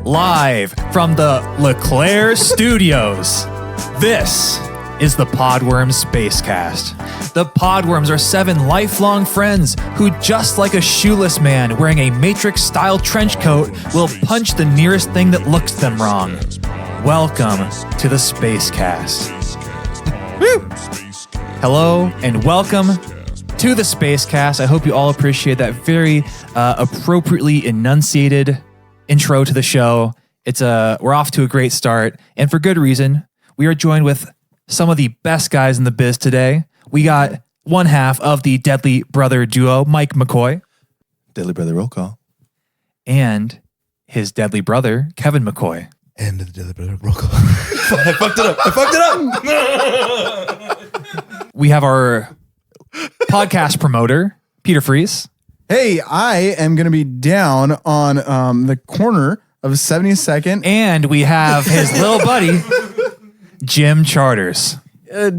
live from the LeClaire Studios. This is the Podworms Spacecast. The Podworms are 7 lifelong friends who, just like a shoeless man wearing a Matrix-style trench coat, will punch the nearest thing that looks them wrong. Welcome to the Spacecast. Woo! Hello and welcome to the Spacecast. I hope you all appreciate that very appropriately enunciated intro to the show. We're off to a great start, and for good reason. We are joined with some of the best guys in the biz today. We got one half of the Deadly Brother duo, Mike McCoy. Deadly Brother roll call. And his Deadly Brother, Kevin McCoy. And the Deadly Brother roll call. I fucked it up. We have our podcast promoter, Peter Fries. Hey, I am going to be down on the corner of 72nd. And we have his little buddy, Jim Charters.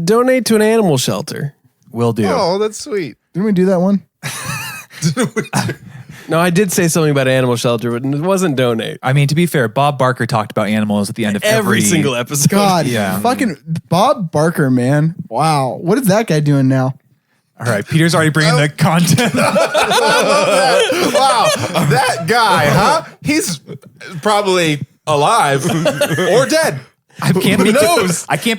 Donate to an animal shelter. Will do. Oh, that's sweet. Didn't we do that one? No, I did say something about animal shelter, but it wasn't donate. I mean, to be fair, Bob Barker talked about animals at the end of Every single episode. God, Yeah. fucking Bob Barker, man. Wow. What is that guy doing now? All right, Peter's already bringing the content. Wow, that guy, huh? He's probably alive or dead. I can't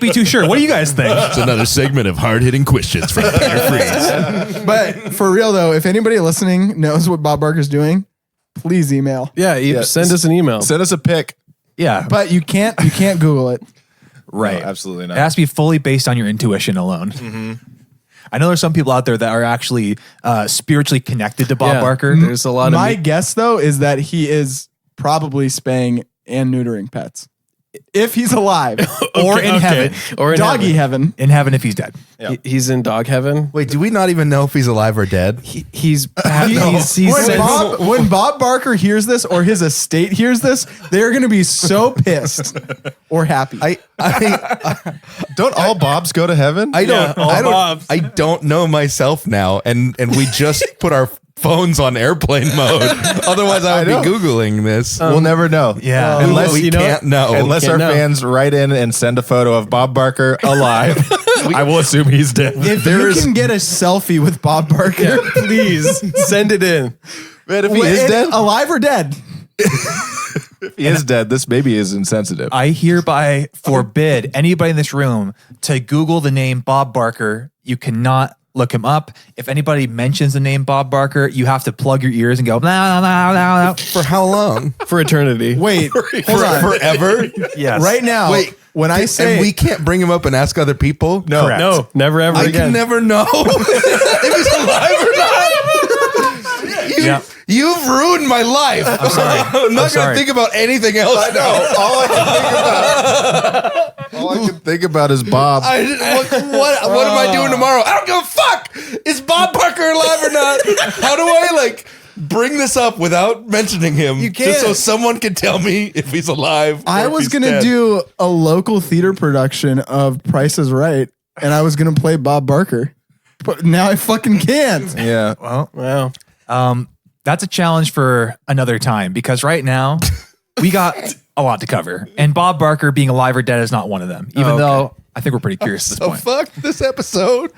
be too sure. What do you guys think? It's another segment of hard-hitting questions from Peter Fries. But for real, though, if anybody listening knows what Bob Barker's doing, please email. Yeah, send us an email. Send us a pic. Yeah, But you can't Google it. right. No, absolutely not. It has to be fully based on your intuition alone. Mm-hmm. I know there's some people out there that are actually spiritually connected to Bob Barker. There's a lot My of guess, though, is that he is probably spaying and neutering pets. If he's alive. Or in heaven. Or in Doggy heaven. In heaven if he's dead. Yeah. He's in dog heaven. Wait, do we not even know if he's alive or dead? He's When Bob Barker hears this or his estate hears this, they're going to be so pissed or happy. Don't all Bobs go to heaven? I don't know myself now, and we just put our phones on airplane mode. Otherwise, I would be Googling this. We'll never know. Yeah. Unless we can't know. Unless our Can't know. fans write in and send a photo of Bob Barker alive. I will assume he's dead. If you can get a selfie with Bob Barker, please send it in. Man, if he is dead, alive or dead? if he is dead, this baby is insensitive. I hereby forbid anybody in this room to Google the name Bob Barker. You cannot look him up. If anybody mentions the name Bob Barker, you have to plug your ears and go, no. For how long? For eternity. Wait, hold on. Forever? Yes. Right now, Wait, when I say and we can't bring him up and ask other people? No. Correct. No, never ever I again. can never know if he's alive or not. Yeah. You've ruined my life. I'm sorry. I'm not going to think about anything else. I know. All I can think about is Bob. What am I doing tomorrow? I don't give a fuck. Is Bob Barker alive or not? How do I bring this up without mentioning him? You can't. Just so someone can tell me if he's alive. I or if was he's going to dead. do a local theater production of Price is Right, and I was going to play Bob Barker. But now I fucking can't. Yeah. Well, Wow. that's a challenge for another time because right now we got a lot to cover. And Bob Barker being alive or dead is not one of them, even though I think we're pretty curious at this point. Fuck this episode.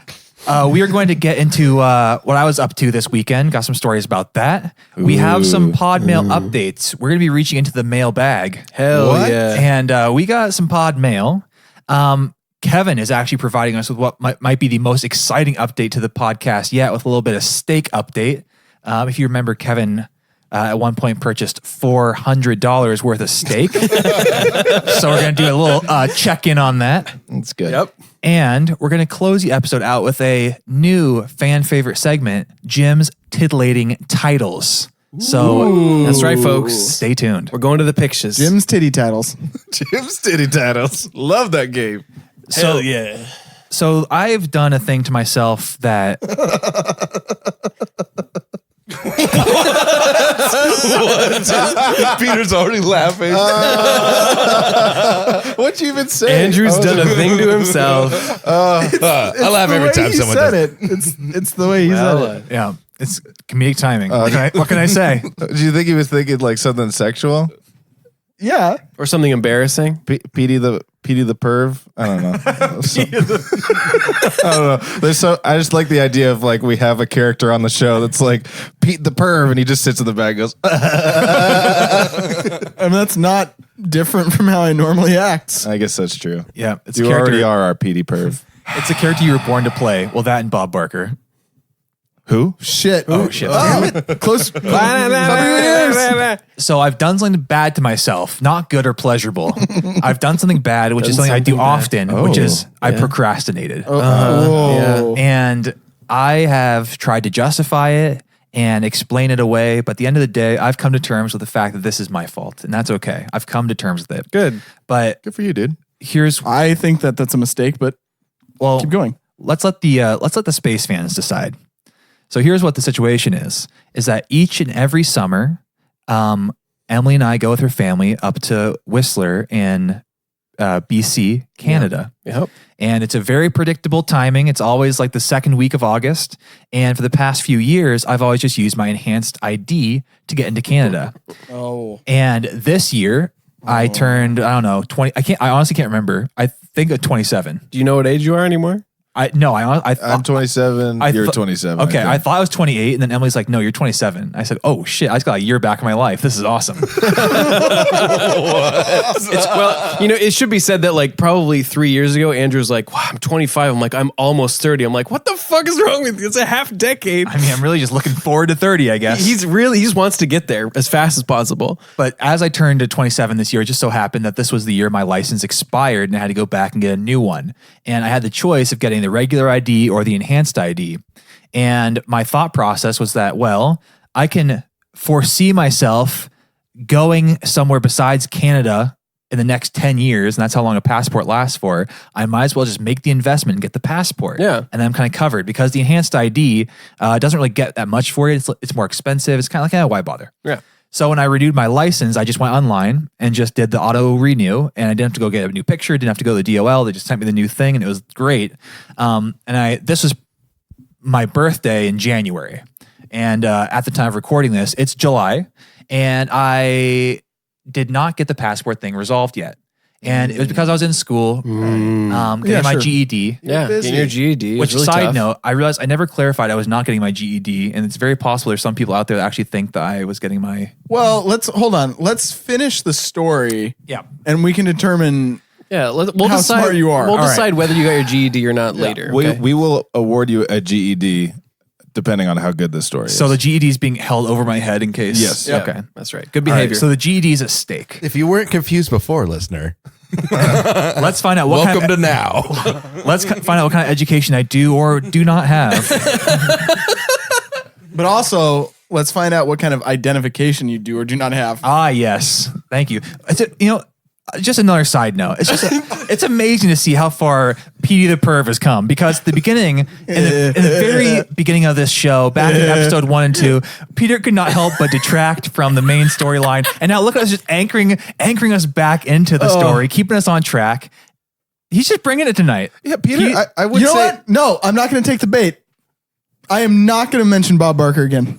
We are going to get into what I was up to this weekend. Got some stories about that. We have some pod mail updates. We're going to be reaching into the mail bag. Hell yeah. And we got some pod mail. Kevin is actually providing us with what might be the most exciting update to the podcast yet, with a little bit of steak update. If you remember, Kevin at one point purchased $400 worth of steak. So we're going to do a little check-in on that. That's good. Yep. And we're going to close the episode out with a new fan favorite segment, Jim's Titillating Titles. So That's right, folks. stay tuned. We're going to the pictures. Jim's titty titles. Jim's Titty Tattles. Love that game. Hell yeah. So I've done a thing to myself that Peter's already laughing. What'd you even say? Andrew's done a thing to himself. I laugh every time someone said does. it. It's the way he said it. yeah, it's comedic timing. What can I say? Do you think he was thinking like something sexual? Yeah. Or something embarrassing. Petey the perv. I don't know. I don't know. I just like the idea of like we have a character on the show that's like Pete the perv, and he just sits in the back and goes. I mean, that's not different from how I normally act. I guess that's true. Yeah, it's You a character. already are our Petey perv. It's a character you were born to play. Well, that and Bob Barker. Who? Shit. Oh shit. Close. So I've done something bad to myself, not good or pleasurable. I've done something bad, which is something I do often, which is I procrastinated. Whoa. And I have tried to justify it and explain it away. But at the end of the day, I've come to terms with the fact that this is my fault, and that's okay. I've come to terms with it. Good. But Good for you, dude. here's I think that that's a mistake, but keep going. let's let the space fans decide. So here's what the situation is that each and every summer, Emily and I go with her family up to Whistler in BC, Canada. Yep. And it's a very predictable timing. It's always like the second week of August. And for the past few years, I've always just used my enhanced ID to get into Canada. Oh. And this year, I turned, I don't know, 20. I honestly can't remember. I think 27. Do you know what age you are anymore? I'm 27. You're 27. Okay, I thought I was 28, and then Emily's like, "No, you're 27." I said, "Oh shit! I just got a year back in my life. This is awesome." It should be said that like probably 3 years ago, Andrew's like, "Wow, I'm 25." I'm like, "I'm almost 30." I'm like, "What the fuck is wrong with you? It's a half decade." I mean, I'm really just looking forward to 30, I guess. He just wants to get there as fast as possible. But as I turned to 27 this year, it just so happened that this was the year my license expired, and I had to go back and get a new one. And I had the choice of getting the regular ID or the enhanced ID. And my thought process was that, well, I can foresee myself going somewhere besides Canada in the next 10 years, and that's how long a passport lasts for. I might as well just make the investment and get the passport. Yeah. And then I'm kind of covered because the enhanced ID doesn't really get that much for you. It's more expensive. It's kind of like, why bother? Yeah. So when I renewed my license, I just went online and just did the auto renew, and I didn't have to go get a new picture, didn't have to go to the DOL. They just sent me the new thing, and it was great. This was my birthday in January, and at the time of recording this, it's July, and I did not get the passport thing resolved yet. And it was because I was in school, getting my GED. Yeah, getting your GED. Which, really side tough. note, I realized I never clarified I was not getting my GED, and it's very possible there's some people out there that actually think that I was getting my. Well, hold on. Let's finish the story. Yeah. And we can determine. Yeah, we'll How decide. smart you are. We'll All decide whether you got your GED or not later. Okay? We will award you a GED depending on how good this story is. So the GED is being held over my head in case. Yes. Yeah, Okay. that's right. Good All right, behavior. so the GED is at stake. If you weren't confused before, listener, Let's find out what welcome kind to now. let's find out what kind of education I do or do not have. But also, let's find out what kind of identification you do or do not have. Ah, yes. Thank you. Just another side note. It's amazing to see how far Petey the Perv has come, because the beginning, in the very beginning of this show, back in episode 1 and 2, Peter could not help but detract from the main storyline. And now look at us just anchoring us back into the story, keeping us on track. He's just bringing it tonight. yeah, Peter, I would You know say what? No, I'm not going to take the bait. I am not going to mention Bob Barker again.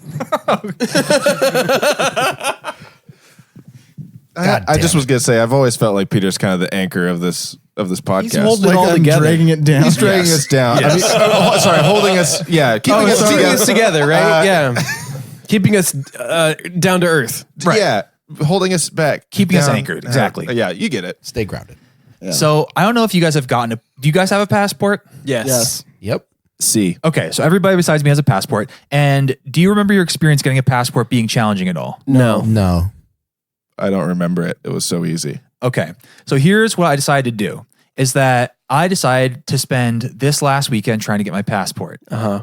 I just was gonna say I've always felt like Peter's kind of the anchor of this podcast. holding Like all I'm together. dragging it down. He's dragging us down. Yes. I mean, sorry, holding us. Yeah, keeping us Keeping together. us together, right? Yeah. Keeping us down to earth. Right. Yeah, holding us back, Keeping us down. anchored, exactly. Yeah, you get it. Stay grounded. So I don't know if you guys have do you guys have a passport? Yes. Yep. See, Okay, so everybody besides me has a passport. And do you remember your experience getting a passport being challenging at all? No. I don't remember it. It was so easy. Okay, so here's what I decided to do, is that I decided to spend this last weekend trying to get my passport.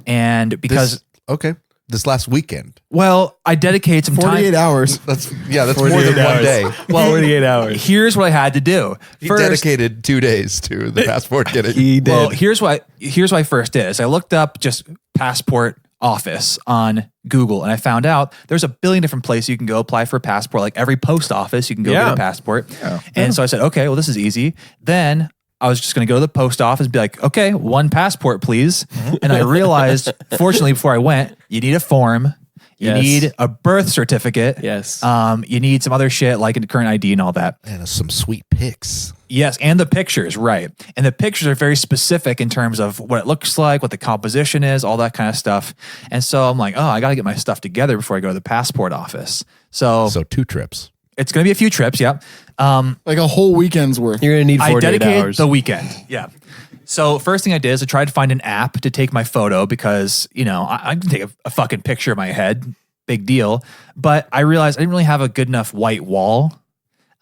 And because, This last weekend. well, I dedicated some 48 time. hours. That's more than 1 day. Well, 48 hours. Here's what I had to do. He dedicated 2 days to the passport getting. He did. Well, here's what I first did is I looked up just passport office on Google, and I found out there's a billion different places you can go apply for a passport. Like every post office, you can go get a passport. And so I said, okay, well, this is easy. Then I was just going to go to the post office and be like, okay, 1 passport, please. And I realized, fortunately, before I went, you need a form. You Yes. need a birth certificate. Yes. You need some other shit like a current ID and all that. And some sweet pics. Yes, and the pictures, right. And the pictures are very specific in terms of what it looks like, what the composition is, all that kind of stuff. And so I'm like, oh, I got to get my stuff together before I go to the passport office. So 2 trips. it's going to be a few trips, yeah. Like a whole weekend's worth. You're going to need I 48 dedicated hours. the weekend, yeah. So first thing I did is I tried to find an app to take my photo because, I can take a fucking picture of my head, big deal. But I realized I didn't really have a good enough white wall.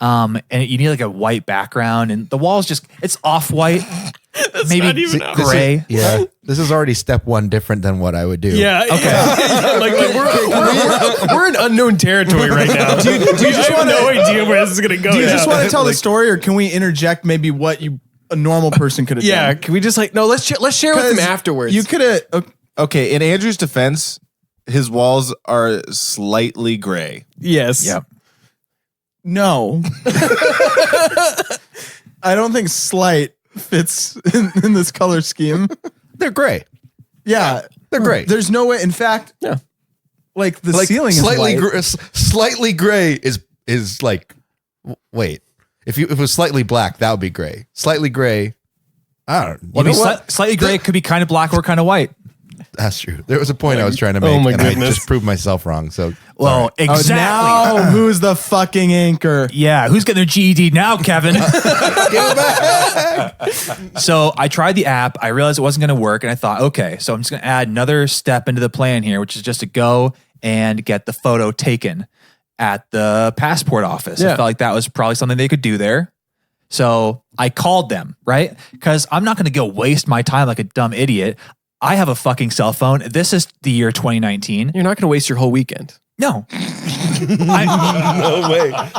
And you need like a white background, and the wall is it's off-white, maybe not even out. gray. Yeah. This is already step 1 different than what I would do. Yeah. Okay. we're in unknown territory right now. Do you just have no idea where this is going to go? Do you just want to tell the story, or can we interject maybe what a normal person could have Yeah. done? Can we just let's share with them afterwards. You could have. Okay, in Andrew's defense, his walls are slightly gray. Yes. Yep. No. I don't think slight fits in this color scheme. They're gray. Yeah. They're great. There's no way. In fact, like the ceiling is slightly white. slightly gray is like, wait. If it was slightly black, that would be gray. Slightly gray. I don't know. Well, I mean, slightly gray could be kind of black or kind of white. That's true. There was a point I was trying to make, my and goodness. I just proved myself wrong. So, Well, Oh, exactly. now who's the fucking anchor? Yeah, who's getting their GED now, Kevin? So I tried the app. I realized it wasn't going to work, and I thought, okay, so I'm just going to add another step into the plan here, which is just to go and get the photo taken at the passport office. I Yeah. felt like that was probably something they could do there. So I called them, right? Because I'm not going to go waste my time like a dumb idiot. I have a fucking cell phone. This is the year 2019. You're not going to waste your whole weekend. No.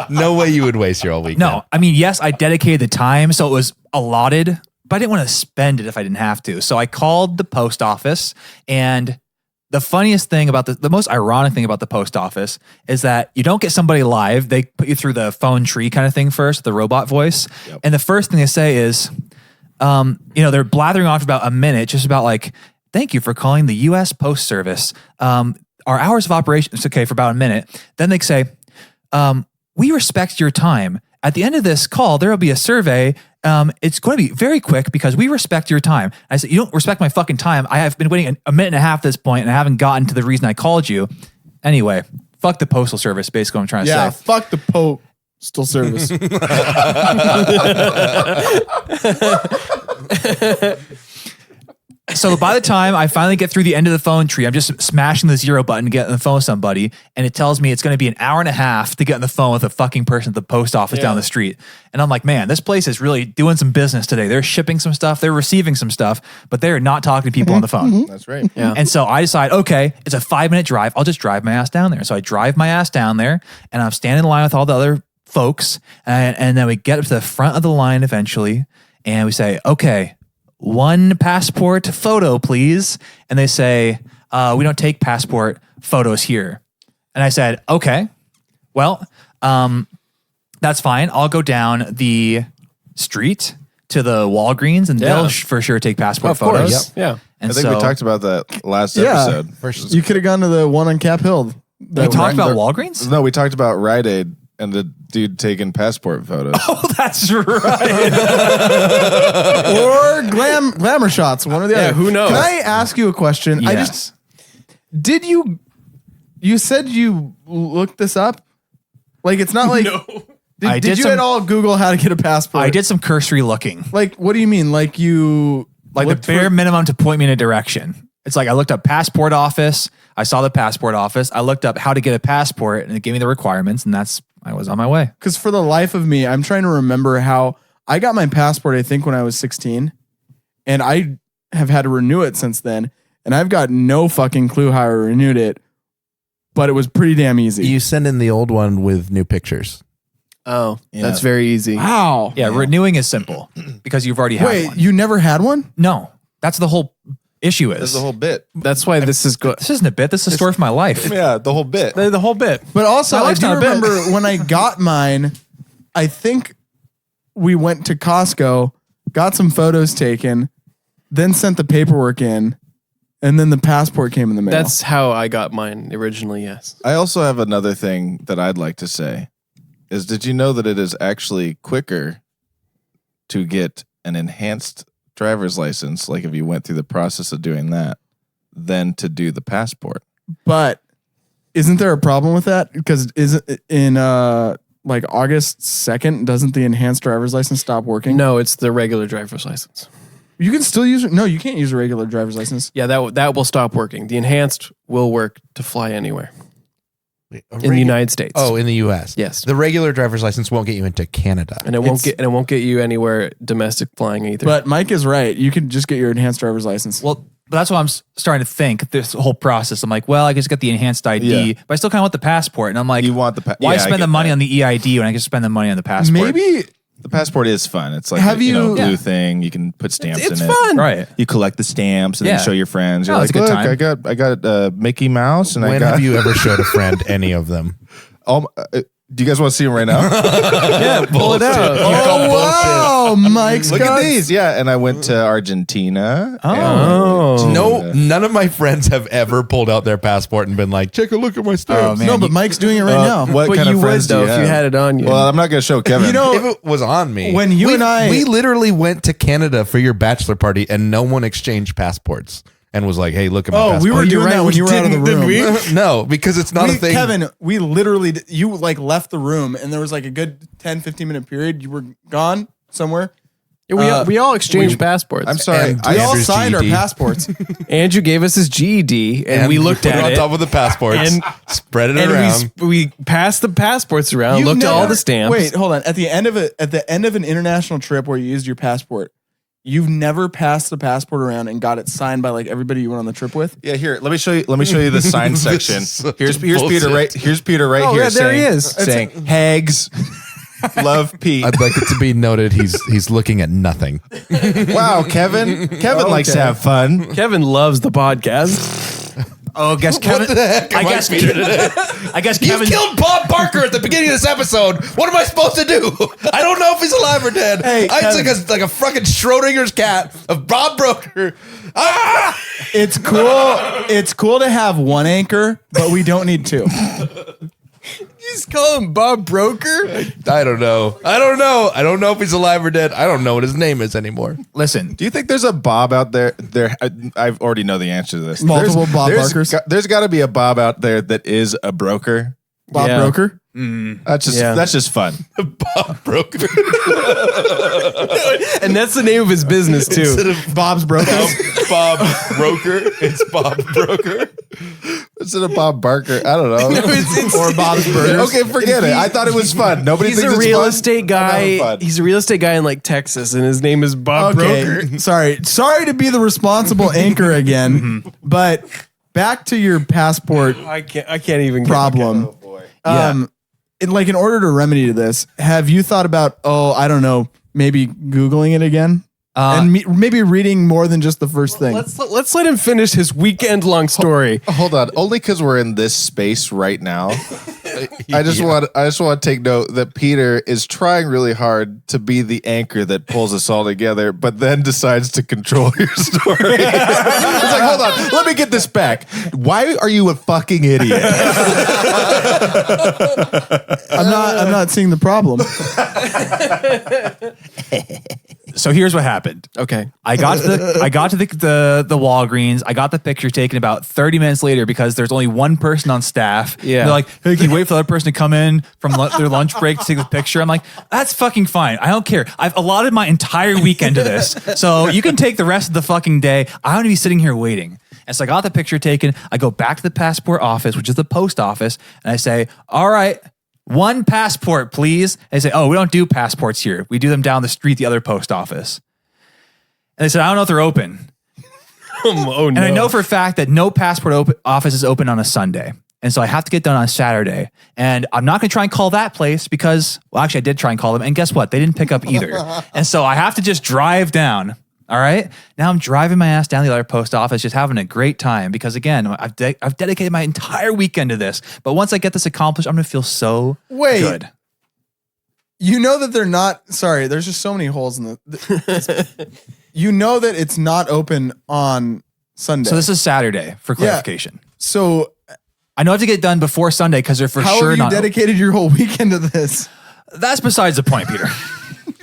no way you would waste your whole weekend. No, I mean, yes, I dedicated the time, so it was allotted, but I didn't want to spend it if I didn't have to. So I called the post office, and the funniest thing about the most ironic thing about the post office is that you don't get somebody live. They put you through the phone tree kind of thing first, the robot voice. Yep. And the first thing they say is, they're blathering off about a minute, just about like, thank you for calling the U.S. Post Service. Our hours of operation, it's okay for about a minute. Then they say, we respect your time. At the end of this call, there will be a survey. It's going to be very quick because we respect your time. I said, you don't respect my fucking time. I have been waiting a minute and a half at this point, and I haven't gotten to the reason I called you. Anyway, fuck the postal service, basically what I'm trying to say. Fuck the postal service. So by the time I finally get through the end of the phone tree, I'm just smashing the 0 button to get on the phone with somebody, and it tells me it's going to be an hour and a half to get on the phone with a fucking person at the post office down the street. And I'm like, man, this place is really doing some business today. They're shipping some stuff, they're receiving some stuff, but they're not talking to people on the phone. That's right. Yeah. And so I decide, okay, it's a 5-minute drive. I'll just drive my ass down there. So I drive my ass down there, and I'm standing in line with all the other folks, and then we get up to the front of the line eventually, and we say, okay, 1 passport photo, please. And they say, we don't take passport photos here. And I said, okay, well, that's fine. I'll go down the street to the Walgreens, and they'll for sure take passport photos. Yep. Yeah. And I think we talked about that last episode. You could have gone to the one on Cap Hill. we talked about Walgreens? No, we talked about Rite Aid and the dude taking passport photos. Oh, that's right. Or glamour shots, one or the other. who knows? Can I ask you a question? Yes. Did you said you looked this up? Like, it's not like, I did did you some- at all Google how to get a passport? I did some cursory looking. Like, what do you mean? Like you, Like the looked for- bare minimum to point me in a direction. It's like I looked up passport office. I saw the passport office. I looked up how to get a passport, and it gave me the requirements, and I was on my way. Because for the life of me, I'm trying to remember how I got my passport, I think, when I was 16. And I have had to renew it since then. And I've got no fucking clue how I renewed it. But it was pretty damn easy. You send in the old one with new pictures. Oh, that's very easy. Wow. Yeah, renewing is simple because you've already had Wait, one. you never had one? No, that's the whole issue is. That's the whole bit. That's why this is good. This isn't a bit. This is a story for my life. Yeah, the whole bit. The whole bit. But also, My I life's do not a bit. remember when I got mine, I think we went to Costco, got some photos taken, then sent the paperwork in, And then the passport came in the mail. That's how I got mine originally, yes. I also have another thing that I'd like to say. Is did you know that it is actually quicker to get an enhanced driver's license, like if you went through the process of doing that, than to do the passport? But isn't there a problem with that? Because isn't in like August 2nd, doesn't the enhanced driver's license stop working? No, it's the regular driver's license. You can still use it. No, you can't use a regular driver's license. Yeah, that will stop working. The enhanced will work to fly anywhere in the Regu- United States. Oh, in the U.S. Yes. The regular driver's license won't get you into Canada. And it won't get you anywhere domestic flying either. But Mike is right. You can just get your enhanced driver's license. Well, but that's what I'm starting to think. This whole process, I'm like, well, I just get the enhanced ID, Yeah. but I still kind of want the passport. And I'm like, You want the why yeah, I spend get the money that. on the EID when I can spend the money on the passport? maybe The passport is fun. It's like Have a, you- blue Yeah. thing. You can put stamps it's in it. fun. Right. You collect the stamps and Yeah. then show your friends. You're Oh, like, it's a good look, time. I got Mickey Mouse and I When got. have you ever showed a friend any of them? Do you guys want to see them right now? yeah, pull it out. Oh, wow, Mike's Look got at these. Yeah, and I went to Argentina. Oh. No, none of my friends have ever pulled out their passport and been like, "Check a look at my stamps." man. No, but Mike's doing it right now. What But kind you of friends would, though, do if you had it on you. Well, I'm not going to show Kevin. You know, If it was on me, when you and I- we literally went to Canada for your bachelor party and no one exchanged passports and was like, "Hey, look at my Oh, passport." we were you're doing right, that when we you were out of the didn't, room. did we? No, because it's not a thing. Kevin, we literally, you like left the room and there was like a good 10, 15 minute period. You were gone somewhere. We all exchanged passports. I'm sorry. And We all Andrew's signed our GED. passports. Andrew gave us his GED, and we looked put at it it. on top of the passports, and- spread it and around. we passed the passports around, You've looked at all never- the stamps. Wait, hold on. At the end of an international trip where you used your passport, you've never passed the passport around and got it signed by like everybody you went on the trip with? Yeah, here. Let me show you. Let me show you the sign This section. is such Here's a Peter bullshit. right. Here's Peter right Oh, here. yeah, there he saying, is. saying Hags. Love Pete. I'd like it to be noted he's looking at nothing. Wow, Kevin. Kevin likes to have fun. Kevin loves the podcast. Oh, guess Kevin. the heck am I guess. feeding I guess You Kevin. killed Bob Barker at the beginning of this episode. What am I supposed to do? I don't know if he's alive or dead. Hey, I'm Kevin. like a fucking Schrodinger's cat of Bob Barker. Ah! It's cool. It's cool to have one anchor, but we don't need two. You just call him Bob Broker? I don't know. I don't know if he's alive or dead. I don't know what his name is anymore. Listen, Do you think there's a Bob out there? I already know the answer to this. Multiple Bob Barkers? There's got to be a Bob out there that is a broker. Bob Yeah. Broker. That's just fun. Bob Broker. And that's the name of his business, too. Bob's Broker. Bob Broker. It's Bob Broker. Instead of Bob Barker, I don't know. Or Bob's Burgers. Okay, forget it. I thought it was fun. Nobody He's thinks a it's real fun? estate I'm guy. having fun. He's a real estate guy in like Texas, and his name is Bob Broker. Okay, sorry to be the responsible anchor again, but back to your passport I can't even problem. In order to remedy this, have you thought about, I don't know, maybe Googling it again? And maybe reading more than just the first thing. Let's let him finish his weekend long story. Hold on. Only because we're in this space right now. I just want to take note that Peter is trying really hard to be the anchor that pulls us all together, but then decides to control your story. He's like, hold on, let me get this back. Why are you a fucking idiot? I'm not seeing the problem. so here's what happened. Okay. I got to the Walgreens. I got the picture taken about 30 minutes later because there's only one person on staff. Yeah. They're like, hey, can you wait for the other person to come in from their lunch break to take the picture? I'm like, that's fucking fine. I don't care. I've allotted my entire weekend to this. So you can take the rest of the fucking day. I don't want to be sitting here waiting. And so I got the picture taken. I go back to the passport office, which is the post office. And I say, all right, one passport, please. And they say, oh, we don't do passports here. We do them down the street, the other post office. And they said, I don't know if they're open. Oh, no. And I know for a fact that no passport office is open on a Sunday. And so I have to get done on a Saturday. And I'm not going to try and call that place because, well, actually I did try and call them. And guess what? They didn't pick up either. And so I have to just drive down. All right. Now I'm driving my ass down the other post office, just having a great time because again, I've dedicated my entire weekend to this. But once I get this accomplished, I'm going to feel so good. You know that they're not, sorry, there's just so many holes in the you know that it's not open on Sunday. So this is Saturday for clarification. So I know I have to get it done before Sunday because they're for how sure have you not. dedicated your whole weekend to this? That's besides the point, Peter.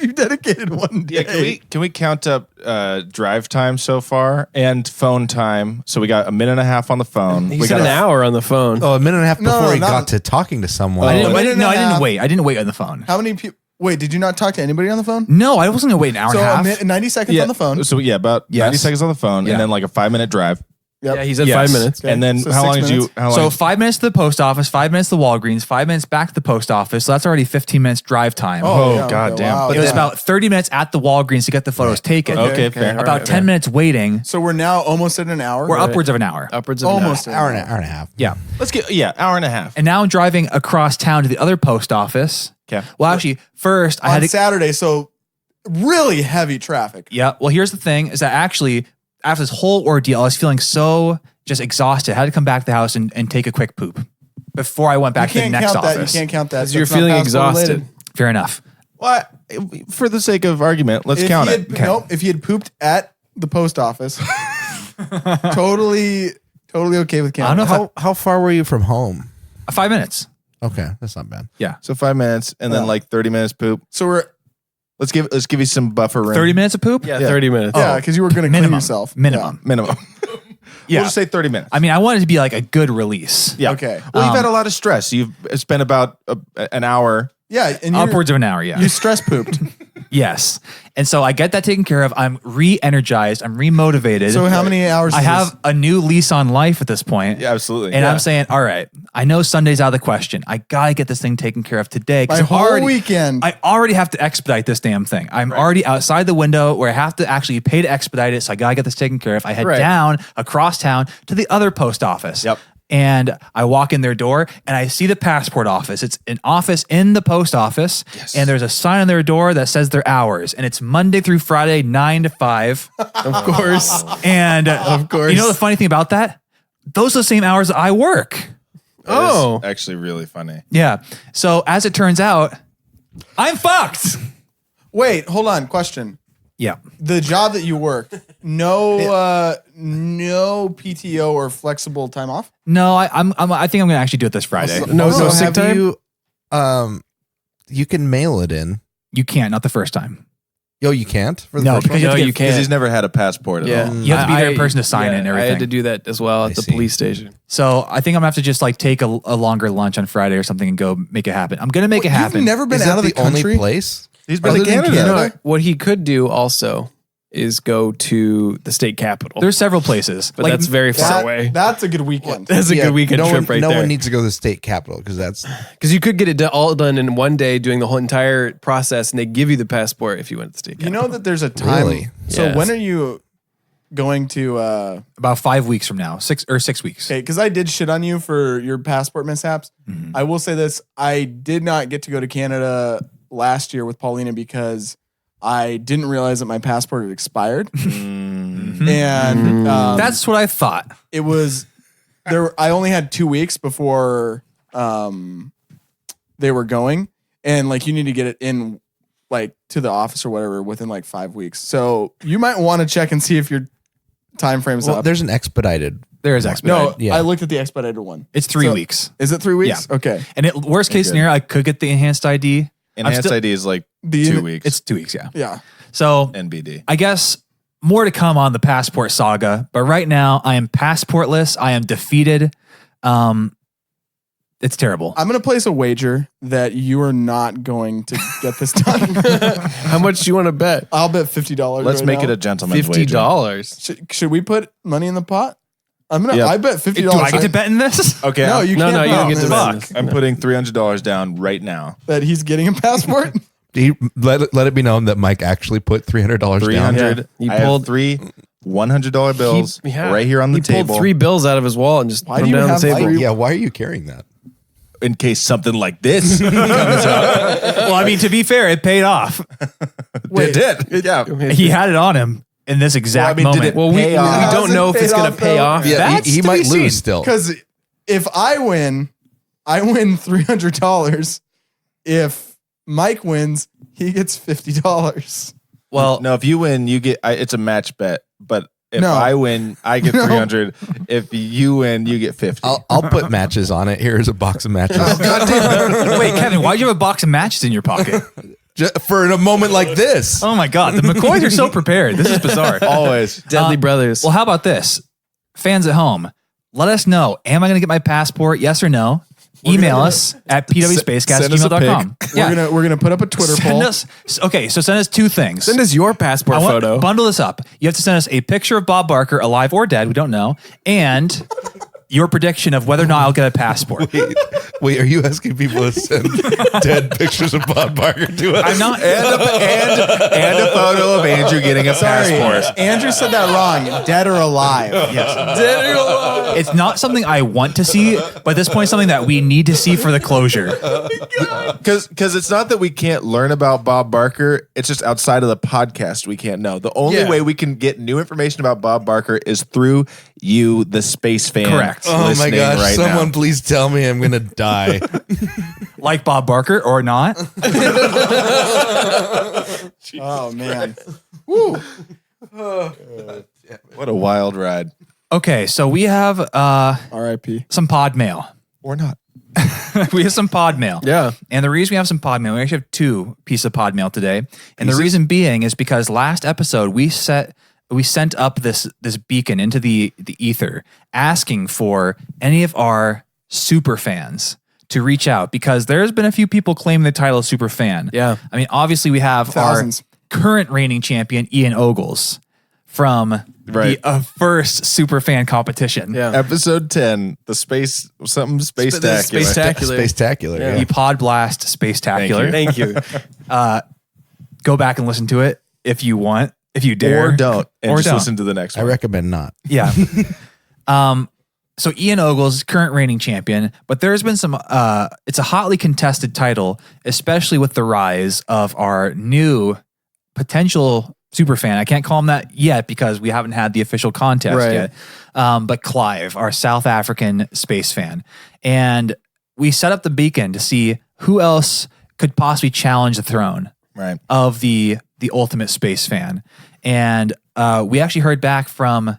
You dedicated one day. Yeah, can we count up drive time so far and phone time? So we got a minute and a half on the phone. He we said got an hour on the phone. Oh, a minute and a half No, before he not- got to talking to someone. I didn't, minute and a I didn't half. wait. I didn't wait on the phone. How many people? Wait, did you not talk to anybody on the phone? No, I wasn't gonna wait an hour So and a half. 90 seconds on the phone. So yeah, about 90 Yes. seconds on the phone, Yeah. and then like a 5-minute drive. Yep. Yeah, he said Yes. 5 minutes. Okay. And then So how 6 long did you? minutes. How long? So 5 minutes to the post office, 5 minutes to Walgreens, 5 minutes back to the post office. So that's already 15 minutes drive time. Oh, God damn. wow. It was Yeah. about 30 minutes at the Walgreens to get the photos taken. Okay, fair. About 10 minutes waiting. So we're now almost at an hour. We're upwards of an hour. Upwards of almost an an hour and a half. Yeah. Let's get hour and a half. And now I'm driving across town to the other post office. Okay. Well, actually, first I on had to. Saturday. So really heavy traffic. Yeah. Well, here's the thing: is that actually after this whole ordeal, I was feeling so just exhausted. I had to come back to the house and take a quick poop before I went back to the next count that. office. You can't count that. You're That's not feeling passport exhausted. related. Fair enough. Well, for the sake of argument, let's If count he it. had, Nope. If he had pooped at the post office, totally okay with I don't counting. know if How far were you from home? 5 minutes. Okay, that's not bad. Yeah. So 5 minutes, and then like 30 minutes poop. So we're Let's give you some buffer room. 30 minutes of poop? Yeah, 30 minutes. yeah, because you were going to clean Minimum. yourself. Minimum. minimum. Yeah. We'll just say 30 minutes. I mean, I wanted it to be like a good release. Yeah. Okay. Well, you've had a lot of stress. You've spent about an hour. Yeah, and you're, Upwards of an hour, yeah. you stress pooped. Yes. And so I get that taken care of. I'm re-energized. I'm re-motivated. So how many hours? I is have this? a new lease on life at this point. Yeah, absolutely. And Yeah. I'm saying, all right, I know Sunday's out of the question. I gotta get this thing taken care of today. 'cause My whole weekend. I already have to expedite this damn thing. I'm already outside the window where I have to actually pay to expedite it. So I gotta get this taken care of. I head Right. down across town to the other post office. Yep. And I walk in their door and I see the passport office. It's an office in the post office. Yes. And there's a sign on their door that says their hours. And it's Monday through Friday, 9 to 5. Of course. And of course. you know the funny thing about that? Those are the same hours that I work. Oh. It's actually really funny. Yeah. So as it turns out, I'm fucked. Wait, hold on. Question. Yeah. The job that you work, no PTO or flexible time off. No, I think I'm gonna actually do it this Friday. No, Also, no sick have time? You can mail it in. You can't, not the first time. Yo, you can't for the No, first because one? you have to No, get- you Because can't. he's never had a passport at Yeah. all. You have to be there in person to sign it and I everything. had to do that as well at the see. police station. So I think I'm gonna have to just like take a longer lunch on Friday or something and go make it happen. I'm gonna make it happen. You've never been Is out that of the the only country. place? He's been Other to than Canada. Canada? What he could do also is go to the state capitol. There's several places, but that's very far away. That's a good weekend. That's a good weekend no trip one, right no there. one needs to go to the state capitol because that's Because you could get it all done in one day doing the whole entire process and they give you the passport if you went to the state You capitol. know that there's a time. Really? So Yes. when are you going to? about 5 weeks from now, 6 weeks. Okay, because I did shit on you for your passport mishaps. I will say this: I did not get to go to Canada last year with Paulina because I didn't realize that my passport had expired, and That's what I thought. it was there. I only had 2 weeks before they were going, and like you need to get it in like to the office or whatever within like 5 weeks. So you might want to check and see if your time frame's well, up. there's an expedited. There is expedited. No, Yeah. I looked at the expedited one. It's 3 So- weeks. Is it 3 weeks? Yeah. Okay. And worst case good. scenario, I could get the enhanced ID. I'm Enhanced still- ID is like The- 2 weeks. It's 2 weeks, yeah. Yeah. So NBD. I guess more to come on the passport saga, but right now I am passportless. I am defeated. It's terrible. I'm going to place a wager that you are not going to get this done. How much do you want to bet? I'll bet $50. Let's right make now. it a gentleman's wager. $50. Should we put money in the pot? I bet $50. Do I get to bet in this? Okay. No, you No, can't. no, you bet don't on get to this. bet. Fuck. I'm putting $300 down right now. That he's getting a passport. Let it be known that Mike actually put $300 down. 300. You I have pulled- 3 $100 bills right here on the he table pulled 3 bills out of his wallet and just Why put do them you down on the have table. three- Yeah, why are you carrying that? in case something like this comes out. Well, I mean, to be fair, it paid off. It did. Yeah. He had it on him in this exact Well, I mean, moment. did it Well, we pay off? don't know if it's going to pay off. Yeah, That's he to might be lose seen. still. Because if I win $300. If Mike wins, he gets $50. Well, No, if you win, you get it's a match bet, but If No. I win, I get 300. If you win, you get 50. I'll put matches on it. Here's a box of matches. Wait, Kevin, why'd you have a box of matches in your pocket? For a moment like this. Oh my God, the McCoys are so prepared. This is bizarre. Always. Deadly Brothers. Well, how about this? Fans at home, let us know. Am I going to get my passport? Yes or no? Email us at pwspacecast@gmail.com. We're gonna put up a Twitter Send poll. us, okay, so send us two things. Send us your passport I want, photo. Bundle this up. You have to send us a picture of Bob Barker, alive or dead, we don't know, and your prediction of whether or not I'll get a passport. Wait, are you asking people to send dead pictures of Bob Barker to us? I'm not. And a photo of Andrew getting a passport. Andrew said that wrong. Dead or alive? Yes. It's not something I want to see, but at this point, it's something that we need to see for the closure. Because it's not that we can't learn about Bob Barker. It's just outside of the podcast we can't know. The only way we can get new information about Bob Barker is through you, the space fan. Correct. Oh my listening gosh, right someone now. please tell me I'm going to die. Like Bob Barker or not. Oh man. What a wild ride. Okay, so we have R.I.P. some pod mail. Or not. We have some pod mail. Yeah. And the reason we have some pod mail, we actually have two pieces of pod mail today. And the reason being is because last episode we sent up this beacon into the ether asking for any of our super fans to reach out, because there's been a few people claiming the title of super fan. Yeah. I mean, obviously we have Thousands. our current reigning champion, Ian Ogles, from Right. the first super fan competition. Yeah. Episode 10, the space Spacetacular. Spacetacular. Yeah. The Pod Blast Spacetacular. Thank you. Go back and listen to it if you want, if you dare. Or don't. And Or just don't. listen to the next I one. recommend not. Yeah. So Ian Ogles, current reigning champion, but there's been some, it's a hotly contested title, especially with the rise of our new potential super fan. I can't call him that yet because we haven't had the official contest Right. yet. But Clive, our South African space fan. And we set up the beacon to see who else could possibly challenge the throne Right. of the ultimate space fan. And we actually heard back from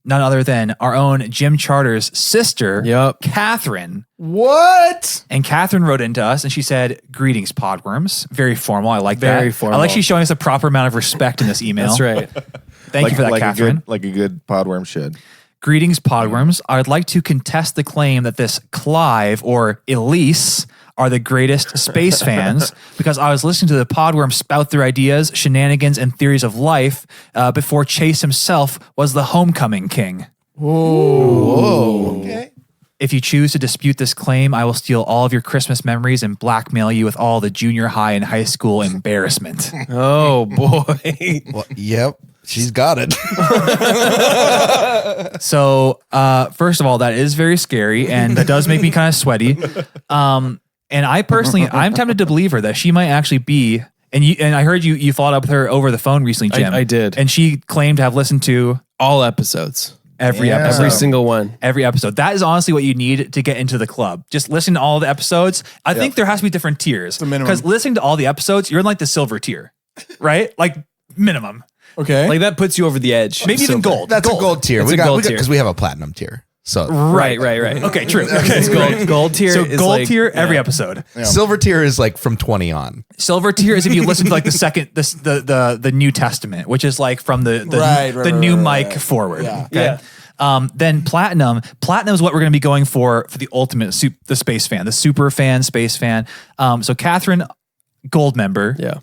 none other than our own Jim Charter's sister, Yep. Catherine. What? And Catherine wrote into us and she said, "Greetings, Podworms." Very formal. I like that. Very I formal. like she's showing us a proper amount of respect in this email. That's right. Thank you for that, Catherine. Like a good podworm should. Greetings, Podworms. I would like to contest the claim that this Clive or Elise are the greatest space fans because I was listening to the Podworms spout their ideas, shenanigans, and theories of life before Chase himself was the homecoming king. Okay. If you choose to dispute this claim, I will steal all of your Christmas memories and blackmail you with all the junior high and high school embarrassment. Oh boy. Well, yep. She's got it. So, first of all, that is very scary and that does make me kind of sweaty. And I personally, I'm tempted to believe her that she might actually be, and I heard you followed up with her over the phone recently, Jim. I did. And she claimed to have listened to All episodes. every Yeah. episode. Every single one. Every episode. That is honestly what you need to get into the club. Just listen to all the episodes. I think there has to be different tiers. minimum. Because listening to all the episodes, you're in like the silver tier, right? Like minimum. Okay. Like that puts you over the edge. Maybe even gold. That's a gold tier. It's We a got gold tier. because we have a platinum tier. So Right. Okay, true. Okay, It's gold tier. So is gold like- tier every episode. silver tier is like from 20 on. Silver tier is if you listen to like the New Testament, which is like from the new mic forward. Yeah. Okay. Then platinum is what we're going to be going for the ultimate the space fan, the super fan, space fan. So Catherine, gold member. Yeah.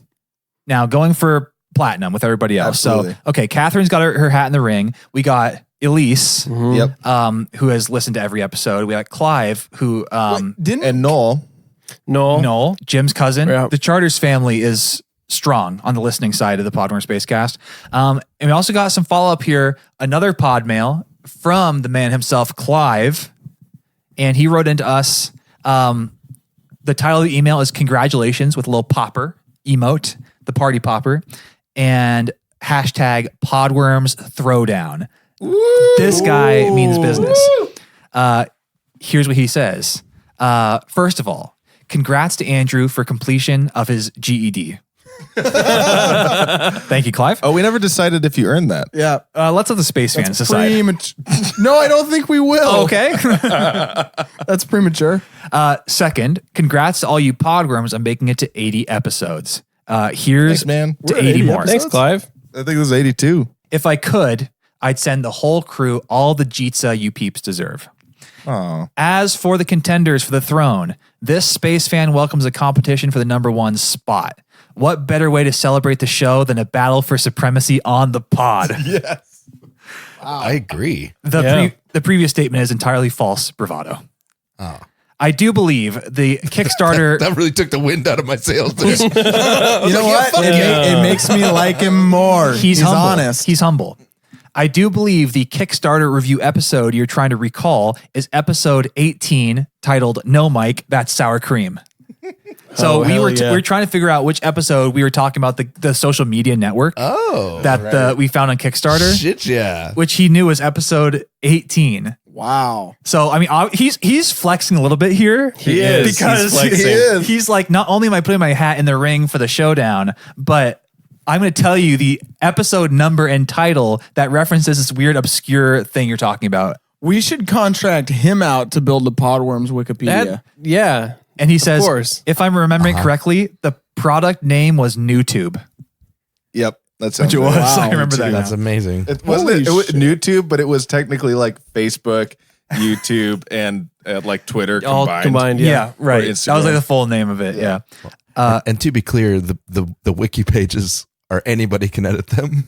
Now going for platinum with everybody else. Absolutely. So okay, Catherine's got her hat in the ring. We got Elise, Yep. who has listened to every episode. We got Clive, who And Noel. Noel, Jim's cousin. Yeah. The Charters family is strong on the listening side of the Podworm Spacecast. And we also got some follow up here. Another pod mail from the man himself, Clive, and he wrote into us. The title of the email is "Congratulations" with a little popper emote, the party popper, and hashtag Podworms Throwdown. This guy means business. Here's what he says. First of all, congrats to Andrew for completion of his GED. Thank you, Clive. Oh, we never decided if you earned that. Yeah. Let's let the space fans decide. No, I don't think we will. Okay. That's premature. Second, congrats to all you podworms on making it to 80 episodes. Here's Thanks, man. to We're at 80 80 more. episodes? Thanks, Clive. I think it was 82. If I could, I'd send the whole crew all the jitsa you peeps deserve. Oh, As for the contenders for the throne, this space fan welcomes a competition for the number one spot. What better way to celebrate the show than a battle for supremacy on the pod? I agree. The previous statement is entirely false bravado. Oh. I do believe the Kickstarter. That really took the wind out of my sails. There. You know what? It makes me like him more. He's humble. honest. He's humble. I do believe the Kickstarter review episode you're trying to recall is episode 18, titled "No Mike, That's Sour Cream." So we were trying to figure out which episode we were talking about the social media network we found on Kickstarter, Shit, yeah. which he knew was episode 18. Wow. So I mean, he's flexing a little bit here. He is. Because He's flexing. he's like, not only am I putting my hat in the ring for the showdown, but I'm going to tell you the episode number and title that references this weird obscure thing you're talking about. We should contract him out to build the Podworms Wikipedia. Yeah. And he says, course. if I'm remembering correctly, the product name was NewTube. yep. That sounds Which it was. right. I remember that. That's now. amazing. It wasn't Holy it was shit. YouTube, but it was technically like Facebook, YouTube, and like Twitter All combined. Yeah, right. Or That was like the full name of it. Yeah. And to be clear, the wiki pages are anybody can edit them.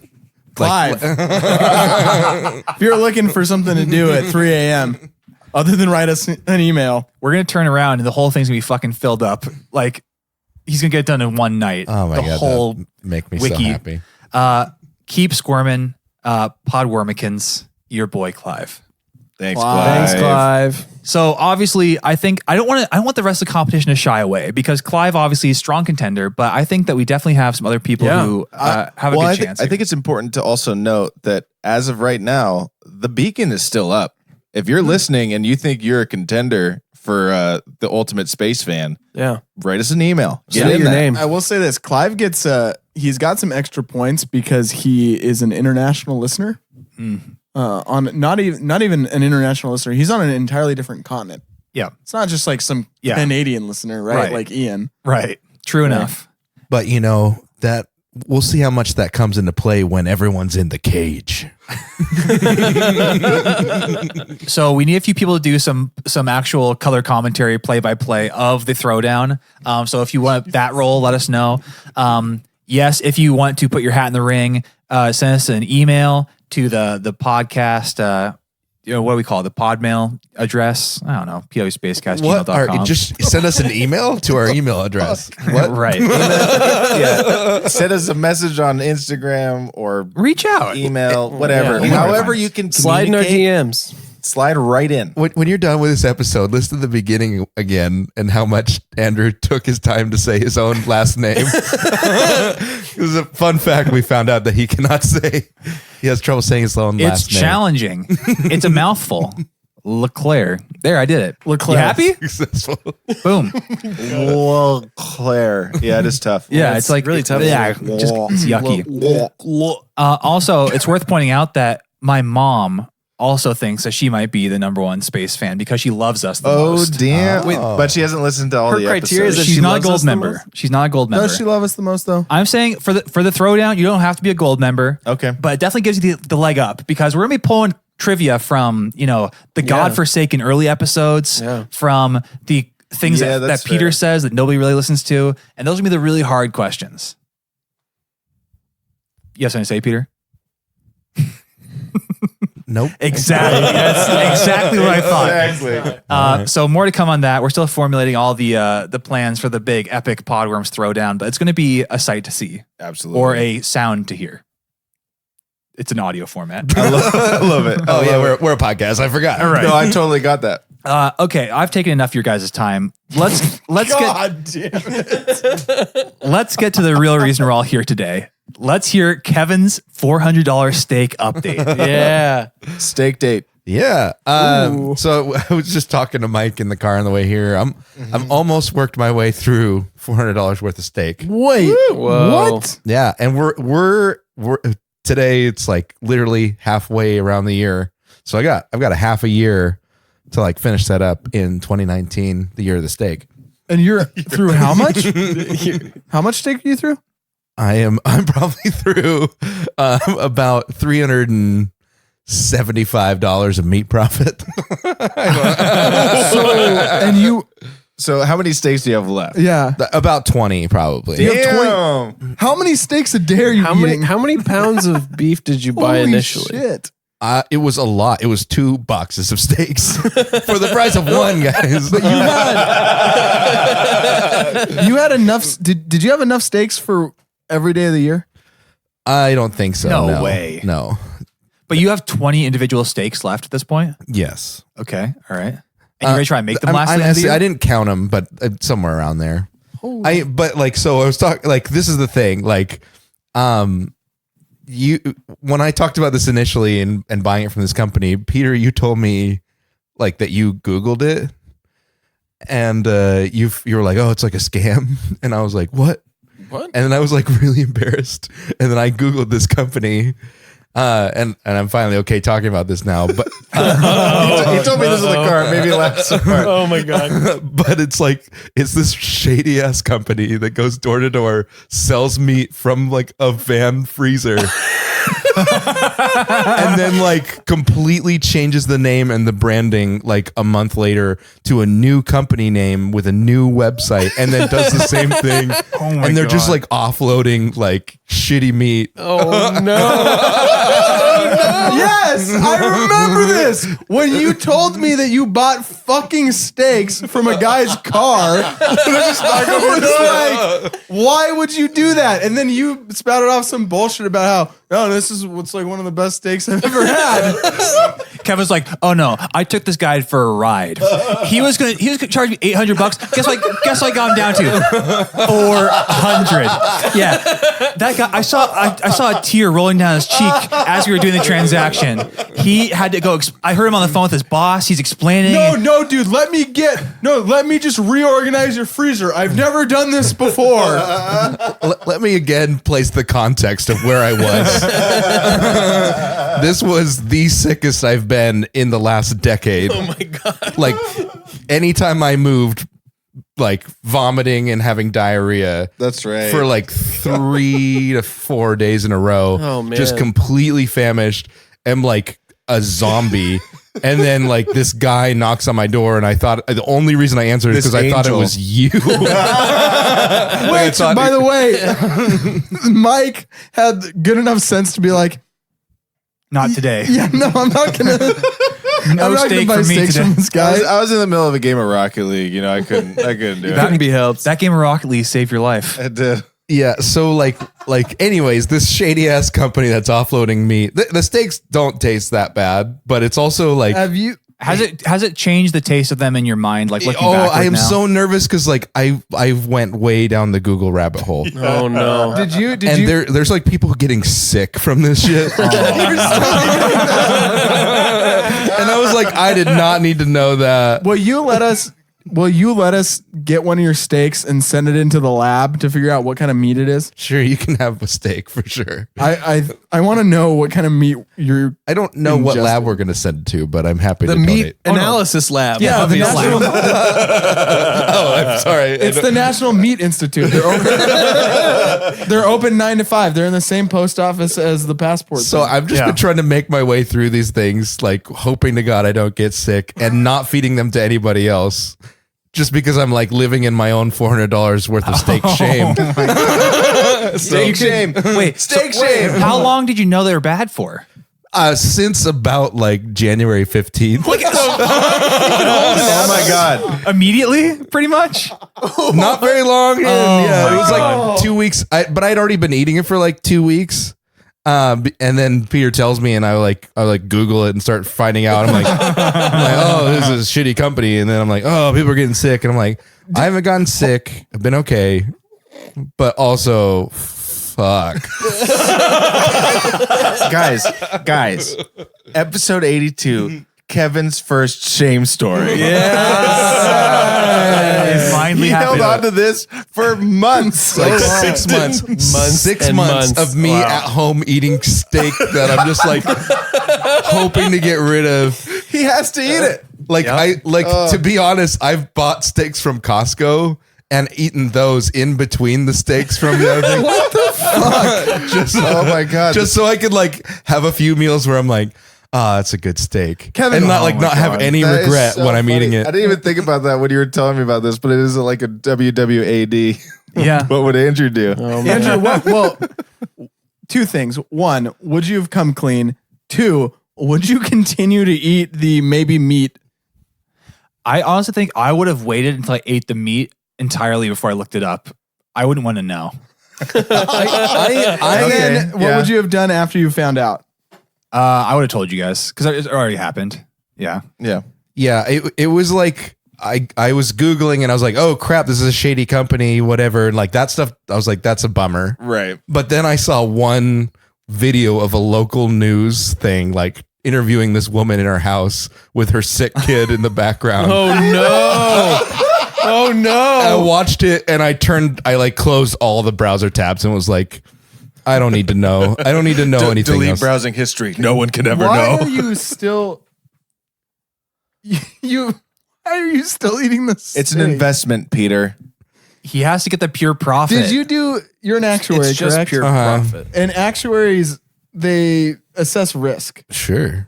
Clive. If you're looking for something to do at 3 a.m., other than write us an email, We're going to turn around and the whole thing's going to be fucking filled up. Like, he's going to get it done in one night. Oh my the god, whole that make me wiki. so happy. Keep squirming, Podwormikins, your boy Clive. Thanks, Wow. Clive. Thanks, Clive. So obviously, I think I don't want the rest of the competition to shy away because Clive obviously is a strong contender, but I think that we definitely have some other people who have a good chance. I think it's important to also note that as of right now, the beacon is still up. If you're listening and you think you're a contender for the ultimate space fan, Yeah. write us an email. Get Say in your that. name. I will say this: Clive gets he's got some extra points because he is an international listener. On not even an international listener, he's on an entirely different continent. yeah, It's not just like some Yeah. Canadian listener, right? Right. Like Ian. right. True enough. But you know that we'll see how much that comes into play when everyone's in the cage. So we need a few people to do some actual color commentary, play by play of the throwdown. So if you want that role, let us know. Yes, if you want to put your hat in the ring, send us an email to the podcast. What do we call it? The pod mail address? I don't know. POSpacecast@gmail.com. Just send us an email to our email address. What? Right. Send us a message on Instagram or Reach out. email, whatever. Yeah. However you can Slide in our communicate, DMs. slide right in. When you're done with this episode, listen to the beginning again and how much Andrew took his time to say his own last name. It was a fun fact we found out that he cannot say. He has trouble saying his own It's last name. challenging. It's a mouthful. Leclerc. There, I did it. Leclerc. You happy? Successful. Boom. Well, Claire. Yeah, it is tough. Yeah, it's like really tough. Yeah, just it's yucky. Also, it's worth pointing out that my mom also thinks that she might be the number one space fan because she loves us the Oh, most. damn. Oh. But she hasn't listened to all Her the criteria is episodes. that She's she not a loves gold us the member. most? She's not a gold member. Does she love us the most though? I'm saying for the throwdown, you don't have to be a gold member. Okay. But it definitely gives you the leg up because we're gonna be pulling trivia from, the godforsaken early episodes, from the things Yeah, that that's Peter fair. says that nobody really listens to. And those are gonna be the really hard questions. You have something to say, Peter? Nope. Exactly. That's exactly what I thought. Exactly. So more to come on that. We're still formulating all the plans for the big epic Podworms throwdown, but it's going to be a sight to see Absolutely. or a sound to hear. It's an audio format. I love it. Oh yeah, we're a podcast. I forgot. All right. No, I totally got that. Okay, I've taken enough of your guys' time. Let's God damn it. let's get to the real reason we're all here today. Let's hear Kevin's $400 steak update. Yeah. Steak date. Yeah. Ooh. So I was just talking to Mike in the car on the way here. I'm almost worked my way through $400 worth of steak. Wait, Whoa. what? Yeah, and we're today. It's like literally halfway around the year. So I've got a half a year to like finish that up in 2019, the year of the steak. And you're through how much? How much steak are you through? I'm probably through about $375 of meat profit. So how many steaks do you have left? Yeah. About 20 probably. You have 20 How many steaks a day are you eating? How many pounds of beef did you buy Holy initially? shit. It was a lot. It was 2 boxes of steaks for the price of one, guys. But you had enough. Did you have enough steaks for every day of the year? I don't think so. No way. No. But you have 20 individual steaks left at this point? Yes. Okay. All right. And you're going to try and make them last I'm the end of the honestly, year? I didn't count them, but somewhere around there. But like, so I was talking, like, this is the thing, like, when I talked about this initially and buying it from this company, Peter, you told me like that you Googled it and you were like, oh, it's like a scam. And I was like, what? And then I was like really embarrassed. And then I Googled this company. And I'm finally okay talking about this now, but He told me this in the car. Maybe last part. Oh my God. but it's this shady ass company that goes door to door, sells meat from like a van freezer. And then like completely changes the name and the branding like a month later to a new company name with a new website, and then does the same thing. And they're just like offloading like shitty meat. Oh no. Yes, I remember this. When you told me that you bought fucking steaks from a guy's car, I was like, why would you do that? And then you spouted off some bullshit about how, no, this is what's like one of the best steaks I've ever had. Kevin's like, oh no, I took this guy for a ride. He was gonna charge me $800. Guess what I got him down to? 400. Yeah. That guy, I saw a tear rolling down his cheek as we were doing the transaction. He had to go. I heard him on the phone with his boss. He's explaining. No, dude, let me just reorganize your freezer. I've never done this before. Let me again place the context of where I was. This was the sickest I've been in the last decade. Oh my God. Like anytime I moved, like vomiting and having diarrhea. That's right. For like 3 to 4 days in a row. Oh, man. Just completely famished. Am like a zombie. And then like this guy knocks on my door, and I thought the only reason I answered is This because I thought it angel. was you. Which, by the way, Mike had good enough sense to be like, Not today. yeah, no, I'm not gonna. No steak for me steaks today. from this guy. I was in the middle of a game of Rocket League. You know, I couldn't do it. Couldn't be helped. That game of Rocket League saved your life. I did. Yeah, so like anyways, this shady ass company that's offloading meat. The steaks don't taste that bad, but it's also like Have you? Has it changed the taste of them in your mind? Like looking oh, backward I am now? so nervous because like I went way down the Google rabbit hole. Oh no. Did you? And there's like people getting sick from this shit. And I was like, I did not need to know that. Will you let us get one of your steaks and send it into the lab to figure out what kind of meat it is? Sure, you can have a steak for sure. I want to know what kind of meat you're. I don't know what Ingested. lab we're gonna send it to, but I'm happy The to meat donate. analysis lab. Yeah, the obviously. national. Oh, I'm sorry. It's the National Meat Institute. They're open 9 to 5. They're in the same post office as the passport. So thing. I've just been trying to make my way through these things, like hoping to God I don't get sick and not feeding them to anybody else. Just because I'm like living in my own $400 worth of steak shame. Steak shame. Wait, Steak shame. How long did you know they were bad for? Since about like January 15th. Oh my God. Immediately, pretty much. Not very long. Yeah, it was God. like 2 weeks. But I'd already been eating it for like 2 weeks. And then Peter tells me, and I Google it and start finding out. I'm like, oh, this is a shitty company. And then I'm like, oh, people are getting sick. And I'm like, I haven't gotten sick. I've been okay. But also, fuck. guys, episode 82. Kevin's first shame story. It finally He held happened. on to this for months. Like 6 months. 6 months of me at home eating steak that I'm just like hoping to get rid of. He has to eat it. Like to be honest, I've bought steaks from Costco and eaten those in between the steaks from the other thing. What the fuck? Oh my God. Just so I could like have a few meals where I'm like, that's a good steak. Kevin, and not oh like my not have God. any That is regret so when I'm funny. eating it. I didn't even think about that when you were telling me about this, but it is like a WWAD. Yeah. What would Andrew do? Andrew, well, two things. One, would you have come clean? Two, would you continue to eat the maybe meat? I honestly think I would have waited until I ate the meat entirely before I looked it up. I wouldn't want to know. Then what would you have done after you found out? I would have told you guys because it already happened. Yeah. Yeah. Yeah, it was like I was Googling and I was like, oh crap, this is a shady company, whatever. And like that stuff, I was like, that's a bummer. Right. But then I saw one video of a local news thing, like interviewing this woman in her house with her sick kid in the background. Oh no. Oh no. I watched it and I closed all the browser tabs and was like, I don't need to know. I don't need to know anything Delete else. browsing history. No one can ever Why know. are you still why are you still eating this? It's an investment, Peter. He has to get the pure profit. Did you do? You're an actuary, It's just correct? pure profit. And actuaries, they assess risk. Sure.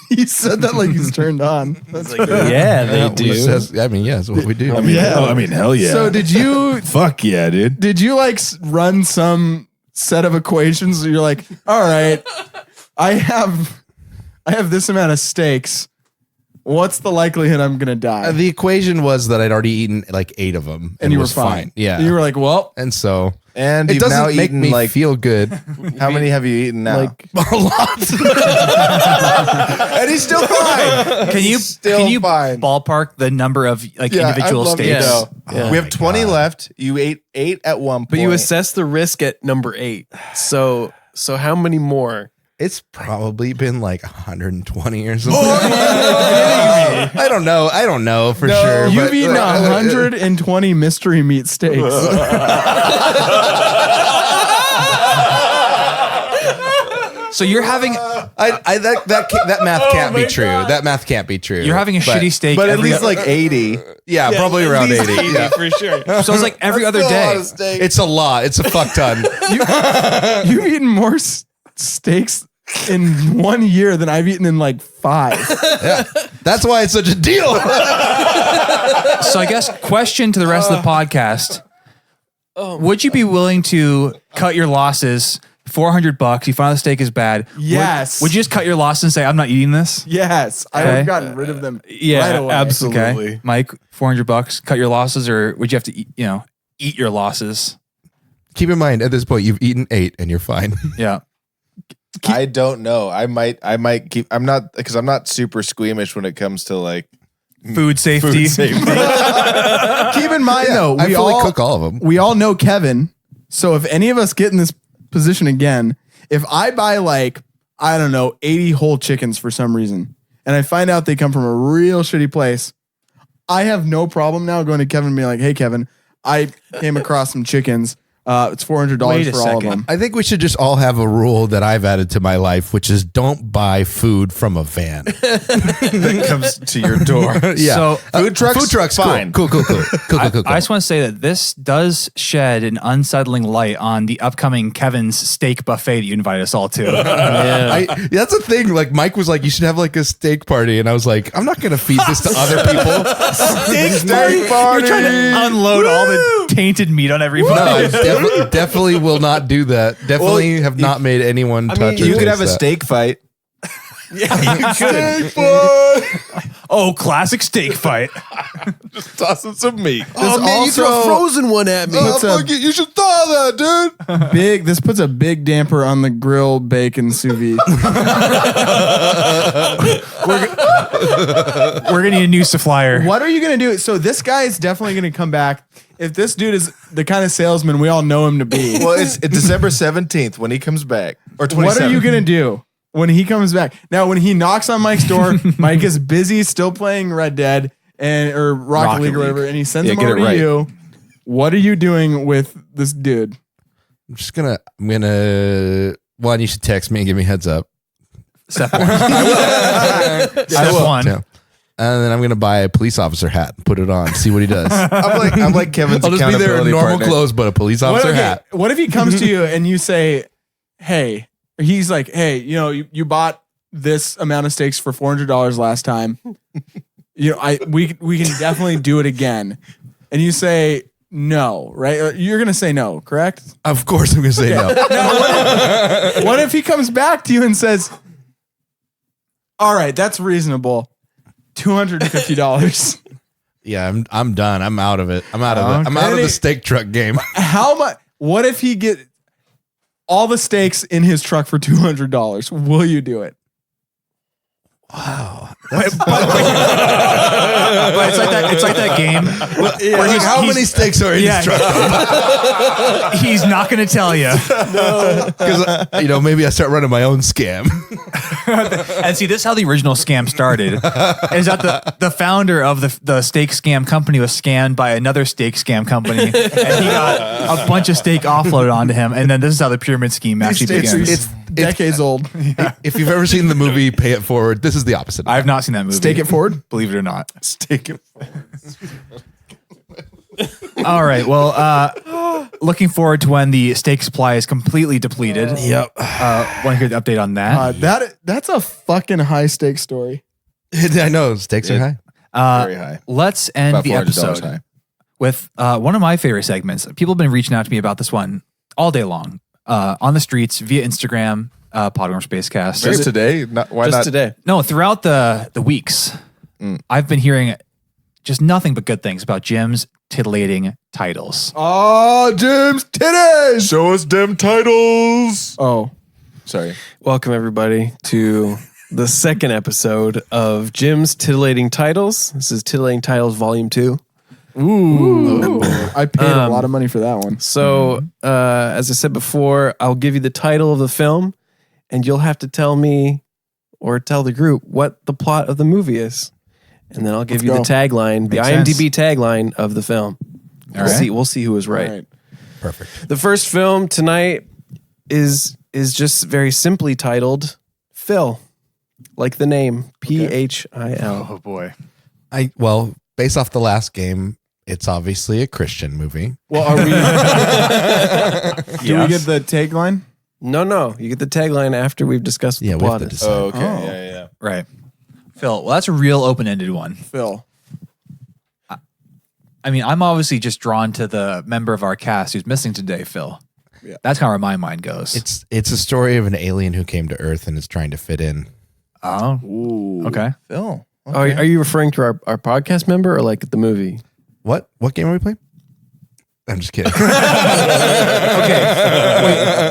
He said that like he's turned on. That's Yeah, they do. I mean, yeah, that's what we do. Hell yeah. So did you? Fuck yeah, dude. Did you like run some set of equations? You're like, all right, I have this amount of steaks. What's the likelihood I'm gonna die? The equation was that I'd already eaten like 8 of them, and you were was fine. Yeah, And you were like, well, and so And it you've now doesn't make eaten me like feel good. how many have you eaten now? like A lot. and he's still fine. Can you Still can you fine. ballpark the number of like individual I'd love to steaks? know. Yeah. We have 20 left. You ate 8 at one point. But you assess the risk at number 8. So how many more? It's probably been like 120 or something. I don't know. I don't know for sure. you've but, eaten 120 mystery meat steaks. So you're having that math can't be true. That math can't be true. you're having a But- shitty steak, but at every least like 80. Yeah, probably around 80. Yeah. for sure. so it's like every other day. It's a lot. It's a fuck ton. You've eaten more steaks in 1 year than I've eaten in like 5. That's why it's such a deal. So I guess question to the rest of the podcast: would you be willing to cut your losses? $400. You find the steak is bad. Yes. Would you just cut your losses and say, "I'm not eating this"? Yes, I would Okay. have gotten rid of them. Yeah, right away. absolutely. Okay, Mike, $400. Cut your losses, or would you have to eat your losses? Keep in mind, at this point, you've eaten 8 and you're fine. Yeah. I don't know. I might keep. I'm not super squeamish when it comes to like Food safety. Keep in mind though, I we fully all cook all of them. we all know Kevin. So if any of us get in this position again, if I buy like, I don't know, 80 whole chickens for some reason, and I find out they come from a real shitty place, I have no problem now going to Kevin and being like, hey Kevin, I came across some chickens. It's $400 Wait a for all of second. them. I think we should just all have a rule that I've added to my life, which is don't buy food from a van. that comes to your door. Yeah. So Food trucks, fine. Cool. I just want to say that this does shed an unsettling light on the upcoming Kevin's steak buffet that you invite us all to. That's a thing. Like Mike was like, you should have like a steak party, and I was like, I'm not gonna feed this to other people. Steak You're trying to unload all the tainted meat on everybody. No, I definitely will not do that. Definitely have not made anyone touch. You or could have taste a that. steak fight. Oh, classic steak fight. Tossing some meat. Oh man, you throw a frozen one at me. You should thaw that, dude. This puts a big damper on the grill bacon sous vide. We're gonna need a new supplier. What are you gonna do? So this guy is definitely gonna come back. If this dude is the kind of salesman we all know him to be, Well, it's December 17th when he comes back, or 27th. what are you gonna do? when he comes back. Now, when he knocks on Mike's door, Mike is busy still playing Red Dead or Rocket League or whatever, and he sends him over to you. What are you doing with this dude? I'm gonna one, you should text me and give me a heads up. Step one. Step one. Yeah. And then I'm gonna buy a police officer hat and put it on, see what he does. I'm like Kevin's I'll just be there in accountability normal partner. clothes, but a police officer hat. What if he comes to you and you say, hey, he's like, hey, you bought this amount of steaks for $400 last time. We can definitely do it again. And you say no, right? You're gonna say no, correct? Of course I'm gonna say no. What if he comes back to you and says, all right, that's reasonable. $250. Yeah, I'm done. I'm out of it. I'm out of it. I'm out of the steak truck game. How much? What if he get all the steaks in his truck for $200? Will you do it? Wow. But it's like that game. Where How many steaks are in his truck? He's not going to tell you. Because maybe I start running my own scam. And see, this is how the original scam started. Is that the founder of the steak scam company was scammed by another steak scam company, and he got a bunch of steak offloaded onto him. And then this is how the pyramid scheme actually begins. It's decades old. If you've ever seen the movie Pay It Forward, this is the opposite. I have not seen that movie. Stake it forward? Believe it or not. Stake it. All right. Well, looking forward to when the steak supply is completely depleted. Yep. Want to hear the update on that? That's a fucking high stake story. I know stakes are high. Very high. Let's end About the $400 episode high. with one of my favorite segments. People have been reaching out to me about this one all day long on the streets, via Instagram, Podworms Spacecast. Just today? Why Just not today. No, throughout the weeks, I've been hearing just nothing but good things about Jim's titillating titles. Oh, Jim's titties. Show us them titles. Oh, Sorry. Welcome, everybody, to the second episode of Jim's Titillating Titles. This is Titillating Titles Volume 2. ooh! I paid a lot of money for that one. So, as I said before, I'll give you the title of the film, and you'll have to tell me or tell the group what the plot of the movie is. And then I'll give you go. the tagline, the Makes IMDb tagline of the film. We'll see who was right. All right. Perfect. The first film tonight is just very simply titled Phil, like the name Phil. Oh boy. Based off the last game, it's obviously a Christian movie. Well, are we? Do we get the tagline? No, you get the tagline after we've discussed what Yeah, the we have plot to is. decide. Oh, okay. Oh. Yeah. Right. Phil, well, that's a real open-ended one. Phil. I mean, I'm obviously just drawn to the member of our cast who's missing today, Phil. Yeah. That's kind of where my mind goes. It's a story of an alien who came to Earth and is trying to fit in. Oh, Ooh. okay. Phil. Oh, are you referring to our podcast member or like the movie? What game are we playing? I'm just kidding. Okay.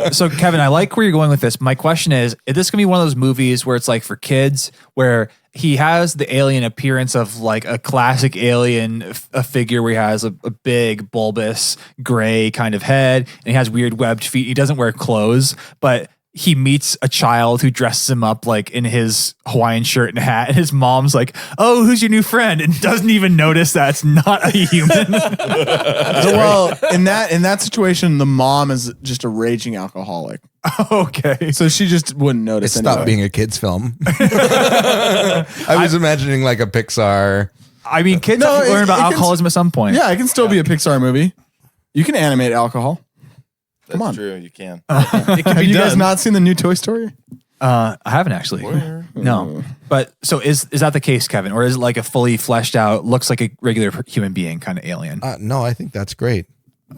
Wait, so Kevin, I like where you're going with this. My question is this going to be one of those movies where it's like for kids, where he has the alien appearance of like a classic alien, a figure where he has a big, bulbous, gray kind of head, and he has weird webbed feet. He doesn't wear clothes, but he meets a child who dresses him up like in his Hawaiian shirt and hat, and his mom's like, "Oh, who's your new friend?" and doesn't even notice that it's not a human. Well, in that situation, the mom is just a raging alcoholic, Okay. so she just wouldn't It notice. stopped anyway. being a kid's film. I was imagining like a Pixar. I mean, kids No, have to learn it about can- alcoholism at some point. Yeah, it can still be a Pixar movie. You can animate alcohol. That's on. true. You can. Have you guys not seen the new Toy Story? I haven't actually. No. But so is that the case, Kevin? Or is it like a fully fleshed out, looks like a regular human being kind of alien? No, I think that's great.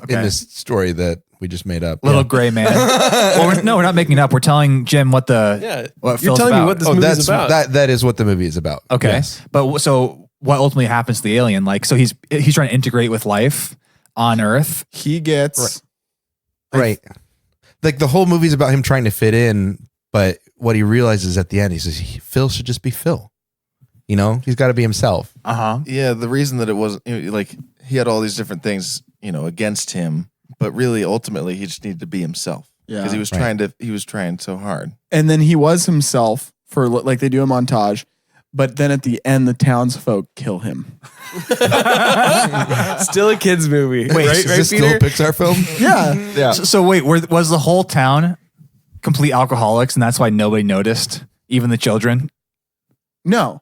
Okay. In this story that we just made up. Little gray man. Well, we're not making it up. We're telling Jim what what You're Phil's telling me about. what this Oh, movie's that's about. that is what the movie is about. Okay. Yes. But so what ultimately happens to the alien? Like, so he's trying to integrate with life on Earth. He gets Right. Like the whole movie's about him trying to fit in, but what he realizes at the end, he says Phil should just be Phil. You know, he's got to be himself. Uh-huh. Yeah, the reason that it wasn't like he had all these different things, against him, but really ultimately he just needed to be himself. Yeah. because he was trying so hard. And then he was himself for like they do a montage, but then at the end the townsfolk kill him. Still a kids movie. Wait, Is this still a Pixar film? Yeah. Yeah. So wait, was the whole town complete alcoholics, and that's why nobody noticed, even the children? No,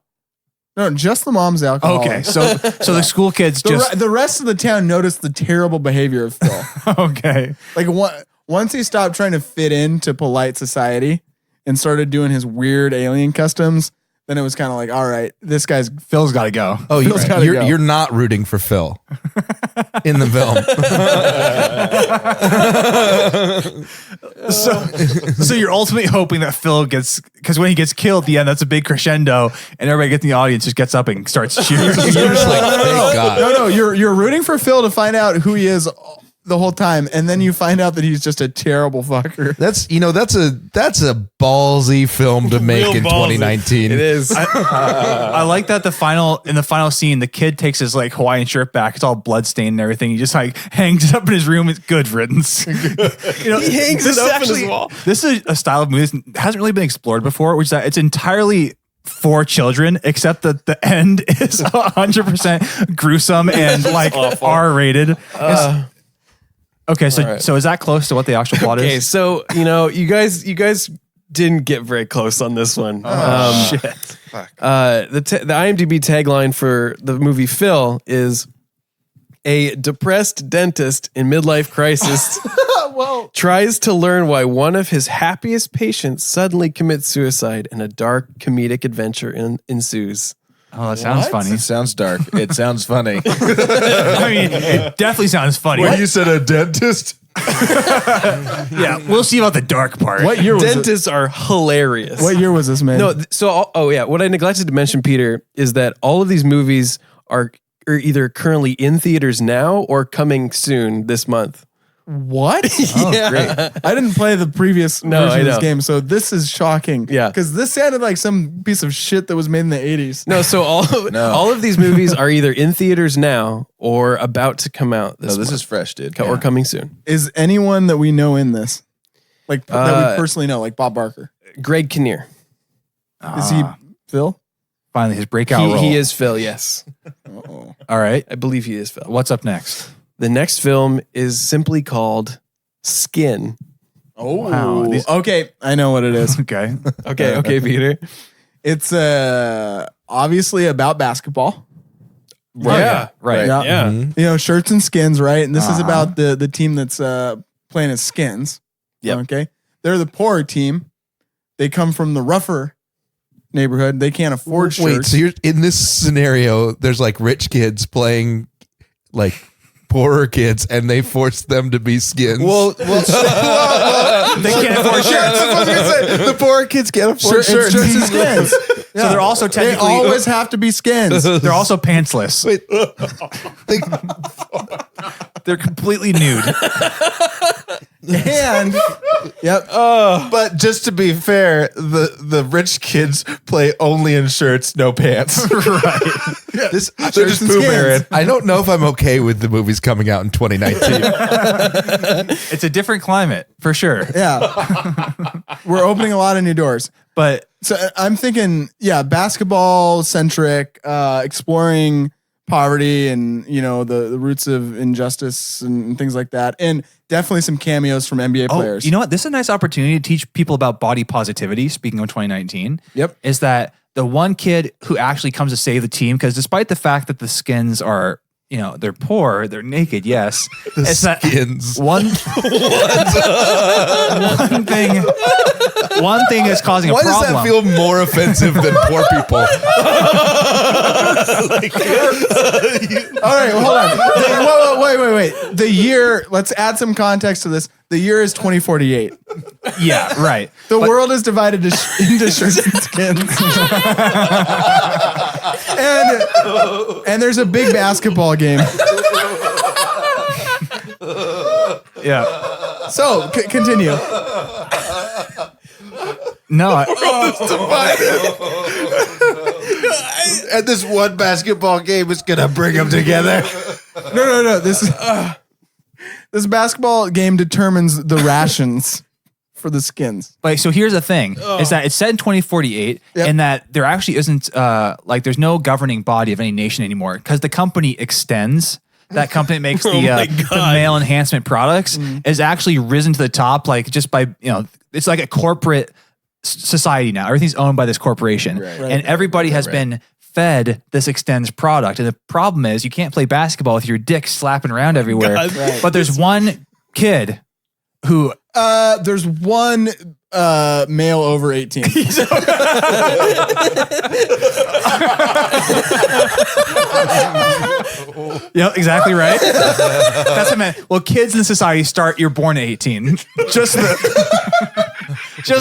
just the mom's alcohol. Okay, so the school kids just The rest of the town noticed the terrible behavior of Phil. okay. Like once he stopped trying to fit into polite society and started doing his weird alien customs, then it was kind of like, all right, Phil's got to go. Oh, Phil's gotta go. you're not rooting for Phil in the film. So you're ultimately hoping that Phil gets, because when he gets killed at the end, that's a big crescendo, and everybody in the audience just gets up and starts cheering. You're just like, thank God. No, you're rooting for Phil to find out who he is the whole time, and then you find out that he's just a terrible fucker. That's a ballsy film to make in 2019. It is. I like that in the final scene, the kid takes his like Hawaiian shirt back. It's all bloodstained and everything. He just like hangs it up in his room. It's good riddance. He hangs it up on his wall. This is a style of movie that hasn't really been explored before, which is that it's entirely for children, except that the end is 100% gruesome and like R-rated. Okay, so is that close to what the actual plot Okay, is? so you guys didn't get very close on this one. Shit. The IMDb tagline for the movie Phil is a depressed dentist in midlife crisis tries to learn why one of his happiest patients suddenly commits suicide, and a dark comedic adventure ensues. Oh, that sounds funny. It sounds dark. It sounds funny. I mean, it definitely sounds funny. When you said a dentist? Yeah, we'll see about the dark part. What year was it? Dentists are hilarious. What year was this made? No, what I neglected to mention, Peter, is that all of these movies are either currently in theaters now or coming soon this month. What? Yeah. Great. I didn't play the previous No, version I of this know. game, so this is shocking. Yeah. Because this sounded like some piece of shit that was made in the 80s. No, so all of these movies are either in theaters now or about to come out this This month. is fresh, dude. Or coming soon. Is anyone that we know in this? Like, that we personally know, like Bob Barker. Greg Kinnear. Is he Phil? Finally, his breakout role. He is Phil, yes. Uh-oh. All right. I believe he is Phil. What's up next? The next film is simply called Skin. Oh, Wow. Okay, I know what it is. Okay. Okay, Peter. It's obviously about basketball. Yeah. Right. Yeah. Yeah. Mhm. You know, shirts and skins, right? And this is about the team that's playing as skins. Yep. Okay. They're the poorer team. They come from the rougher neighborhood. They can't afford shirts. Wait, so you're in this scenario, there's like rich kids playing like poorer kids and they force them to be skins. Well, They can't afford shirts. the poor kids can't afford Shirts and skins. So they're also They technically always have to be skins. they're also pantsless. Wait, They're completely nude. And yep. But just to be fair, the rich kids play only in shirts, no pants. Right. this, They're just and Pooh skins. Bearing. I don't know if I'm okay with the movies coming out in 2019. It's a different climate for sure. Yeah. We're opening a lot of new doors. But So I'm thinking, yeah, basketball centric, exploring poverty and, you know, the roots of injustice and things like that. And definitely some cameos from NBA players. you know what? This is a nice opportunity to teach people about body positivity. Speaking of 2019. Yep. Is that the one kid who actually comes to save the team? Because despite the fact that the skins are, you know, they're poor, they're naked, yes. It's that Skins. one thing is causing Why a does problem. that feel more offensive than poor people? All right, well, hold on. Wait. The year, let's add some context to this. The year is 2048. Yeah, right. The world is divided into shirts and skins. and there's a big basketball game. Yeah. So, continue. No. And this one basketball game is gonna bring them together. No. This basketball game determines the rations for the skins. Like, so here's the thing: is that it's set in 2048, Yep. and that there actually isn't there's no governing body of any nation anymore because the company Extends. That company that makes the male enhancement products is actually risen to the top, like just by it's like a corporate society now. Everything's owned by this corporation, and everybody has been fed this Extends product. And the problem is you can't play basketball with your dick slapping around everywhere. But there's one kid who there's one male over 18. Yeah, exactly right. That's what I meant. Well, kids in society you're born at 18. Just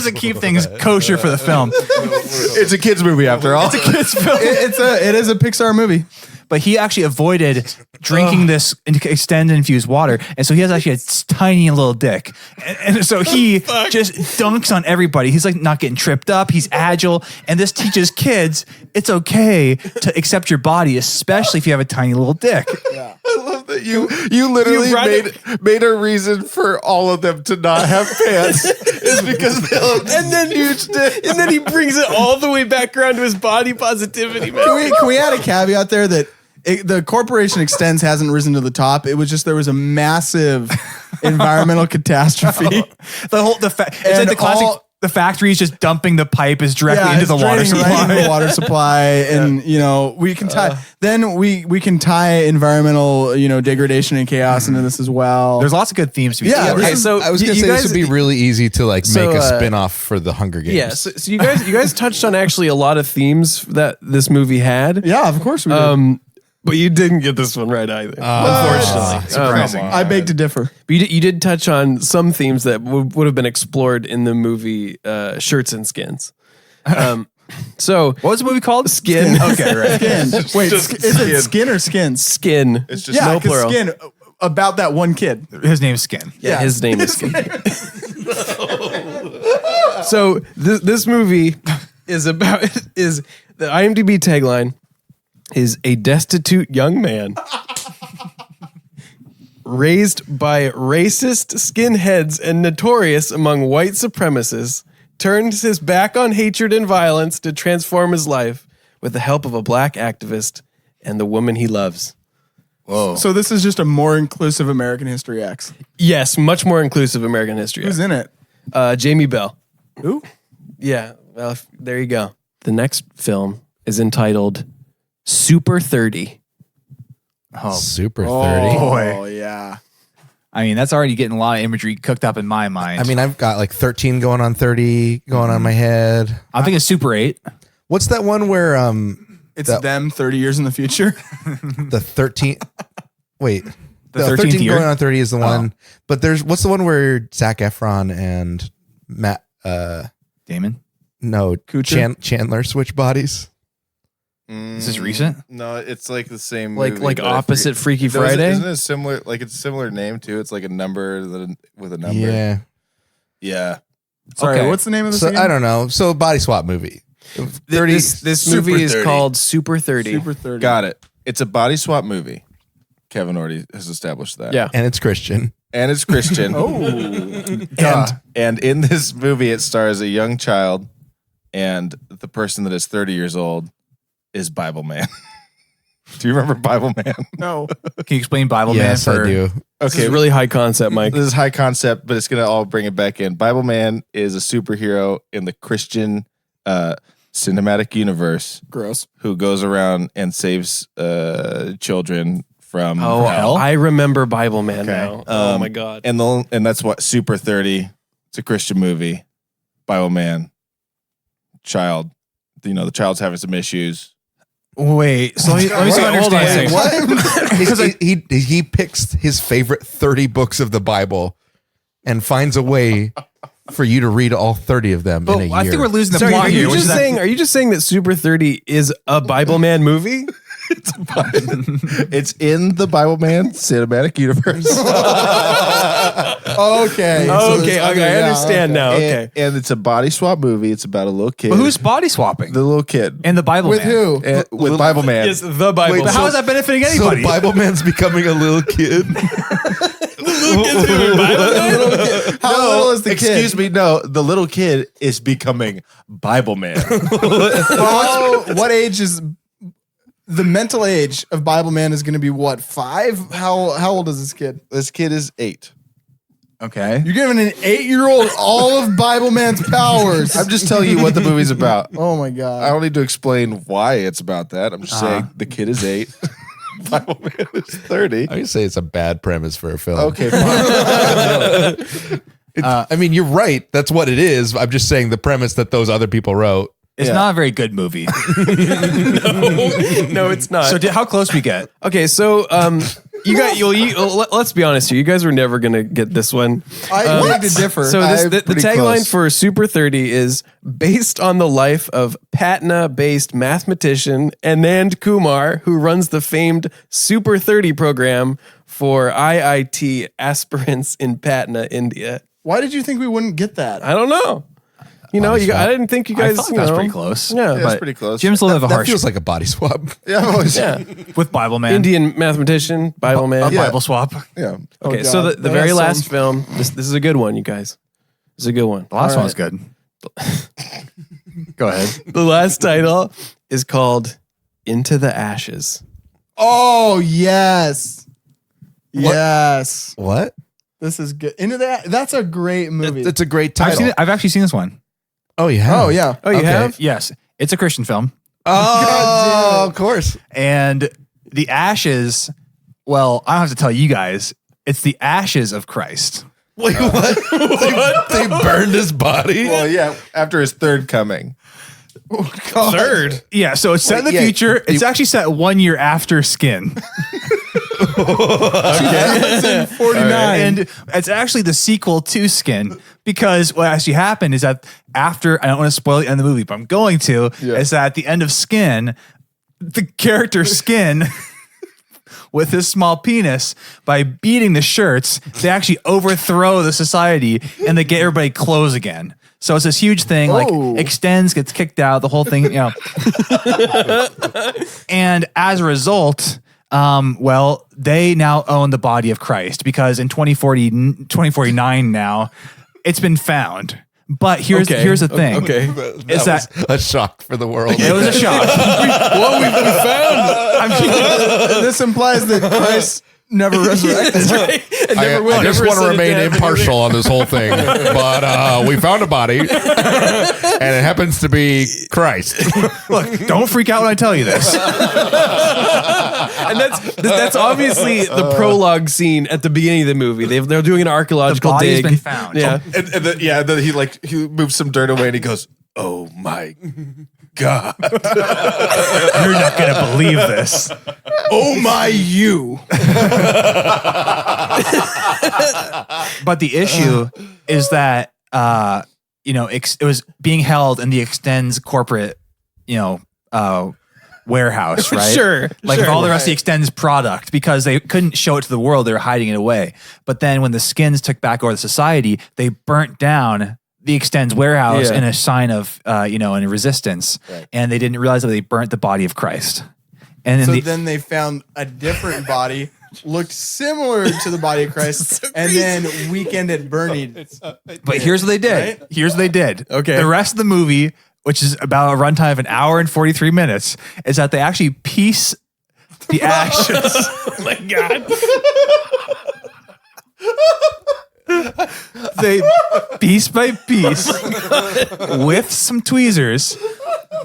to keep things kosher for the film. It's a kids movie after all. It's a kids film. It is a Pixar movie. But he actually avoided drinking this Extend infused water. And so he has actually a tiny little dick. And so he just dunks on everybody. He's like not getting tripped up. He's agile. And this teaches kids it's okay to accept your body, especially if you have a tiny little dick. I love that you literally made a reason for all of them to not have pants is because they'll have huge dick. And then he brings it all the way back around to his body positivity, man. Can we add a caveat there that the corporation Extends hasn't risen to the top? It was just there was a massive environmental catastrophe. It's like the classic. The factory is just dumping the pipe is directly into the water supply. Right into the water supply, and we can tie. Then we can tie environmental degradation and chaos into this as well. There's lots of good themes to be. Yeah, told. So I was going to say this would be really easy to make a spin-off for the Hunger Games. Yeah, so you guys touched on actually a lot of themes that this movie had. Yeah, of course we did. But you didn't get this one right either. Unfortunately. Surprising. I beg to differ. But you did touch on some themes that would have been explored in the movie Shirts and Skins. So What was the movie called? Skin. Okay, right. Skin. Wait, is it skin or skins? Skin. It's just Yeah, no plural. Skin about that one kid. His name's Skin. Yeah, his name is Skin. So this movie is the IMDb tagline is a destitute young man raised by racist skinheads and notorious among white supremacists, turns his back on hatred and violence to transform his life with the help of a black activist and the woman he loves. Whoa. So this is just a more inclusive American History X. Yes, much more inclusive American history. Who's in it? Jamie Bell. Who? Yeah, well, there you go. The next film is entitled Super 30. Super 30. Oh yeah. I mean, that's already getting a lot of imagery cooked up in my mind. I mean, I've got like 13 going on 30 going on my head. I'm thinking Super 8. What's that one where It's them 30 years in the future. the 13 wait, the 13th year? going on 30 is the one. But what's the one where Zac Efron and Matt Damon? Chandler switch bodies? Is this recent? No, it's like the same Like movie, but I opposite forget- Freaky No, Friday? Isn't it similar? Like it's a similar name too. It's like a number with a number. Yeah. Yeah. Sorry, Okay. what's the name of this So again? I don't know. So body swap movie. 30 This movie is 30. called Super 30. Super 30. Got it. It's a body swap movie. Kevin already has established that. Yeah. and it's Christian. And it's Christian. and in this movie, it stars a young child, and the person that is 30 years old is Bible Man. Do you remember Bible Man? No. Can you explain Bible Yes, Man? I do. This is really high concept, Mike. This is high concept, but it's going to all bring it back in. Bible Man is a superhero in the Christian cinematic universe Gross. who goes around and saves children from hell. I remember Bible Man now. Oh my God. And that's what Super 30. It's a Christian movie. Bible Man, child. The child's having some issues. Wait, so let me see if I Hold on a understand. What? he picks his favorite 30 books of the Bible and finds a way for you to read all 30 of them in a year. I think we're losing the Sorry, plot are here. you which just is that- saying? Are you just saying that Super 30 is a Bible Man movie? It's in the Bible Man cinematic universe. Okay. Okay, I understand now. Okay. And it's a body swap movie. It's about a little kid. But who's body swapping? the little kid? And the Bible With Man. who? And with Bible Man. Yes, the Bible. Wait, But how is that benefiting anybody? So Bible Man's becoming a little kid. How little as the kid. Excuse me, no. The little kid is becoming Bible man. What age is the mental age of Bible man is going to be? What, 5? How old is this kid? This kid is 8. Okay. You're giving an 8-year-old all of Bible man's powers. I'm just telling you what the movie's about. Oh my I god. don't need to explain why it's about that. I'm just saying the kid is 8. Bible man is 30. I would say it's a bad premise for a film. Okay, fine. I mean, you're right. That's what it is. I'm just saying the premise that those other people wrote. It's not a very good movie. No, it's not. So how close we get? Okay, so you got let's be honest here. You guys were never gonna get this one. I beg to differ. So the pretty tagline close. for Super 30 is based on the life of Patna-based mathematician Anand Kumar, who runs the famed Super 30 program for IIT aspirants in Patna, India. Why did you think we wouldn't get that? I don't know. You know, I didn't think you guys. I thought that was pretty close. Yeah, It's pretty close. Jim's a little bit of a That harsh feels like a body swap. Yeah, I've always, with Bible man. Indian mathematician, Bible man. Bible swap. yeah. Okay, Oh, so God. the They very have last some- film. This is a good one, you guys. This is a good one. The last All one was good. Go ahead. The last title is called Into the Ashes. Oh yes, yes. What? This is good. Into that. That's a great movie. It's a great title. I've actually seen this one. Oh, yeah. Oh yeah. Oh, you have? Yes. It's a Christian film. Oh, of course. And the ashes, well, I don't have to tell you guys, it's the ashes of Christ. Wait, what? They burned his body? Well, yeah, after his third coming. Third. Yeah, so it's set in the future. It's actually set 1 year after Skin. 49. And it's actually the sequel to Skin, because what actually happened is that after, I don't want to spoil the end of the movie, but I'm going to, is that at the end of Skin, the character Skin, with his small penis, by beating the shirts, they actually overthrow the society and they get everybody clothes again. So it's this huge thing, like Oh. extends, gets kicked out, the whole thing, you know. And as a result, well, they now own the body of Christ, because in 2049 now, it's been found. But here's the thing. Okay. Is that a shock for the world. it was a shock. What we found? This implies that Christ never resurrected. I just want to remain impartial on this whole thing, but we found a body, and it happens to be Christ. Look, don't freak out when I tell you this. And that's obviously the prologue scene at the beginning of the movie. They're doing an archaeological The body's dig. been found. Yeah. And then, then he moves some dirt away and he goes, "Oh my God." You're not going to believe this. Oh my, you. But the issue is that, it was being held in the Extends corporate, warehouse, right? Sure, Like sure. with all the rest of the Extends product, because they couldn't show it to the world. They were hiding it away. But then when the Skins took back over the society, they burnt down the Extends warehouse Yeah. in a sign of, in resistance. Right. And they didn't realize that they burnt the body of Christ. And then So the, then they found a different body, looked similar to the body of Christ, and then Weekend at Bernie's. but here's what they did. Right? Here's what they did. Okay. The rest of the movie, which is about a runtime of an hour and 43 minutes, is that they actually piece the ashes. Oh my God. They piece by piece with some tweezers,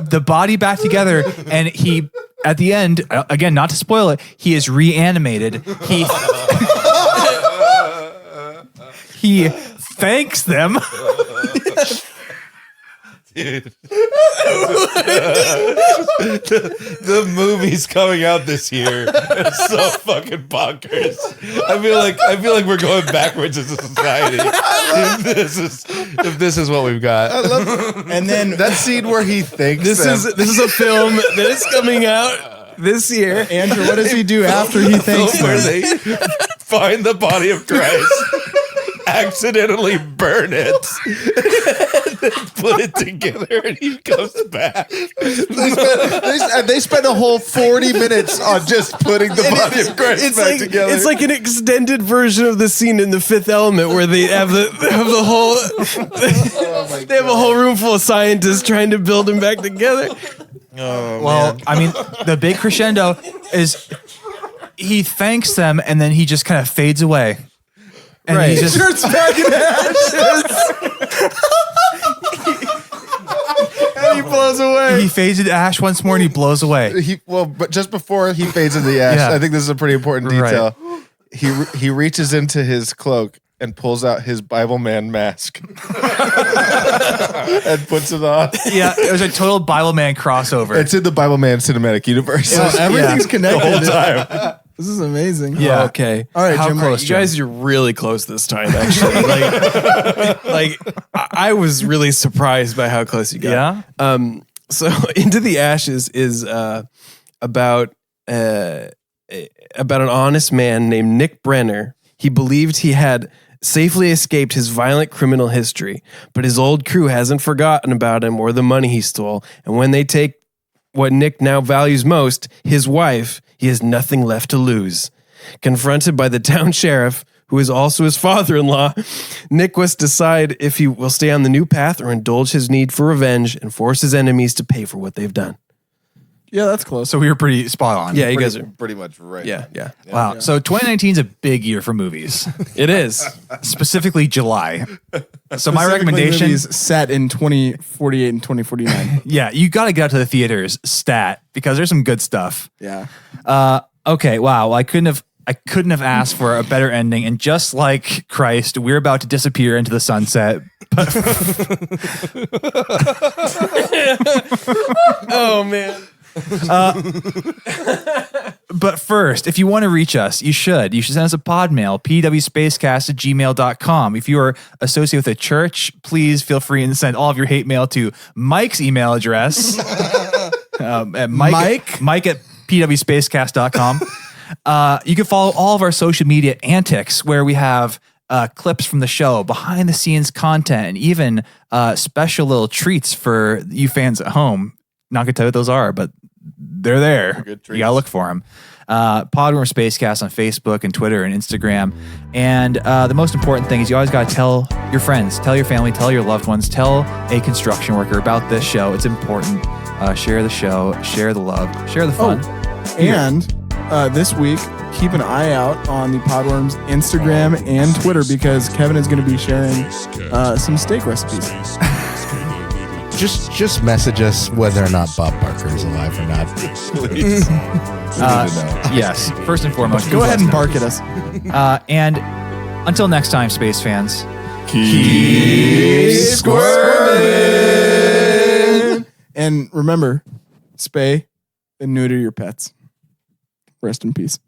the body back together, and he at the end, again, not to spoil it, he is reanimated. He thanks them. The movie's coming out this year. It's so fucking bonkers. I feel like we're going backwards as a society. If this is what we've got. And then That scene where he thinks This is a film that is coming out this year. Andrew, what does he do after he thanks Where them? they find the body of Christ accidentally burn it, and then put it together, and he comes back. They spent a whole 40 minutes on just putting the body of Christ back together. It's like an extended version of the scene in The Fifth Element where they have the whole they have a whole room full of scientists trying to build him back together. Well, I mean, the big crescendo is he thanks them and then he just kind of fades away. And he just Starts back in ashes. And he blows away. he fades into ash once more and he blows away. But just before he fades into the ash, Yeah. I think this is a pretty important detail. He reaches into his cloak and pulls out his Bible man mask and puts it on. Yeah, it was a total Bible Man crossover. It's in the Bible man cinematic universe. Everything's the connected. whole time. This is amazing. Yeah. Okay. All right, How Jim. close, You guys, you're really close this time, actually. I was really surprised by how close you got. Yeah? So Into the Ashes is about an honest man named Nick Brenner. He believed he had safely escaped his violent criminal history, but his old crew hasn't forgotten about him or the money he stole. And when they take what Nick now values most, his wife, he has nothing left to lose. Confronted by the town sheriff, who is also his father-in-law, Nick must decide if he will stay on the new path or indulge his need for revenge and force his enemies to pay for what they've done. Yeah, that's close. So we were pretty spot on. Yeah, you guys are. Pretty much right. Yeah. Wow. So 2019 is a big year for movies, It is. specifically July. So my Specifically recommendation movies set in 2048 and 2049. yeah, you got to get out to the theaters stat because there's some good stuff. Yeah. Okay, wow. I couldn't have asked for a better ending. And just like Christ, we're about to disappear into the sunset. Oh, man. But first, if you want to reach us, you should send us a pod mail, pwspacecast@gmail.com. If you are associated with a church, please feel free and send all of your hate mail to Mike's email address. At Mike at pwspacecast.com. You can follow all of our social media antics where we have clips from the show, behind the scenes content, and even special little treats for you fans at home. Not gonna tell you what those are, but they're there. You gotta look for them. Podworms Spacecast on Facebook and Twitter and Instagram. And the most important thing is you always gotta tell your friends, tell your family, tell your loved ones, tell a construction worker about this show. It's important. Share the show, share the love, share the fun. And this week, keep an eye out on the Podworms Instagram and Twitter because Kevin is going to be sharing some steak recipes. Just message us whether or not Bob Barker is alive or not. Please. Yes, first and foremost. Go ahead and bark at us. And until next time, space fans. Keep squirming. And remember, spay and neuter your pets. Rest in peace.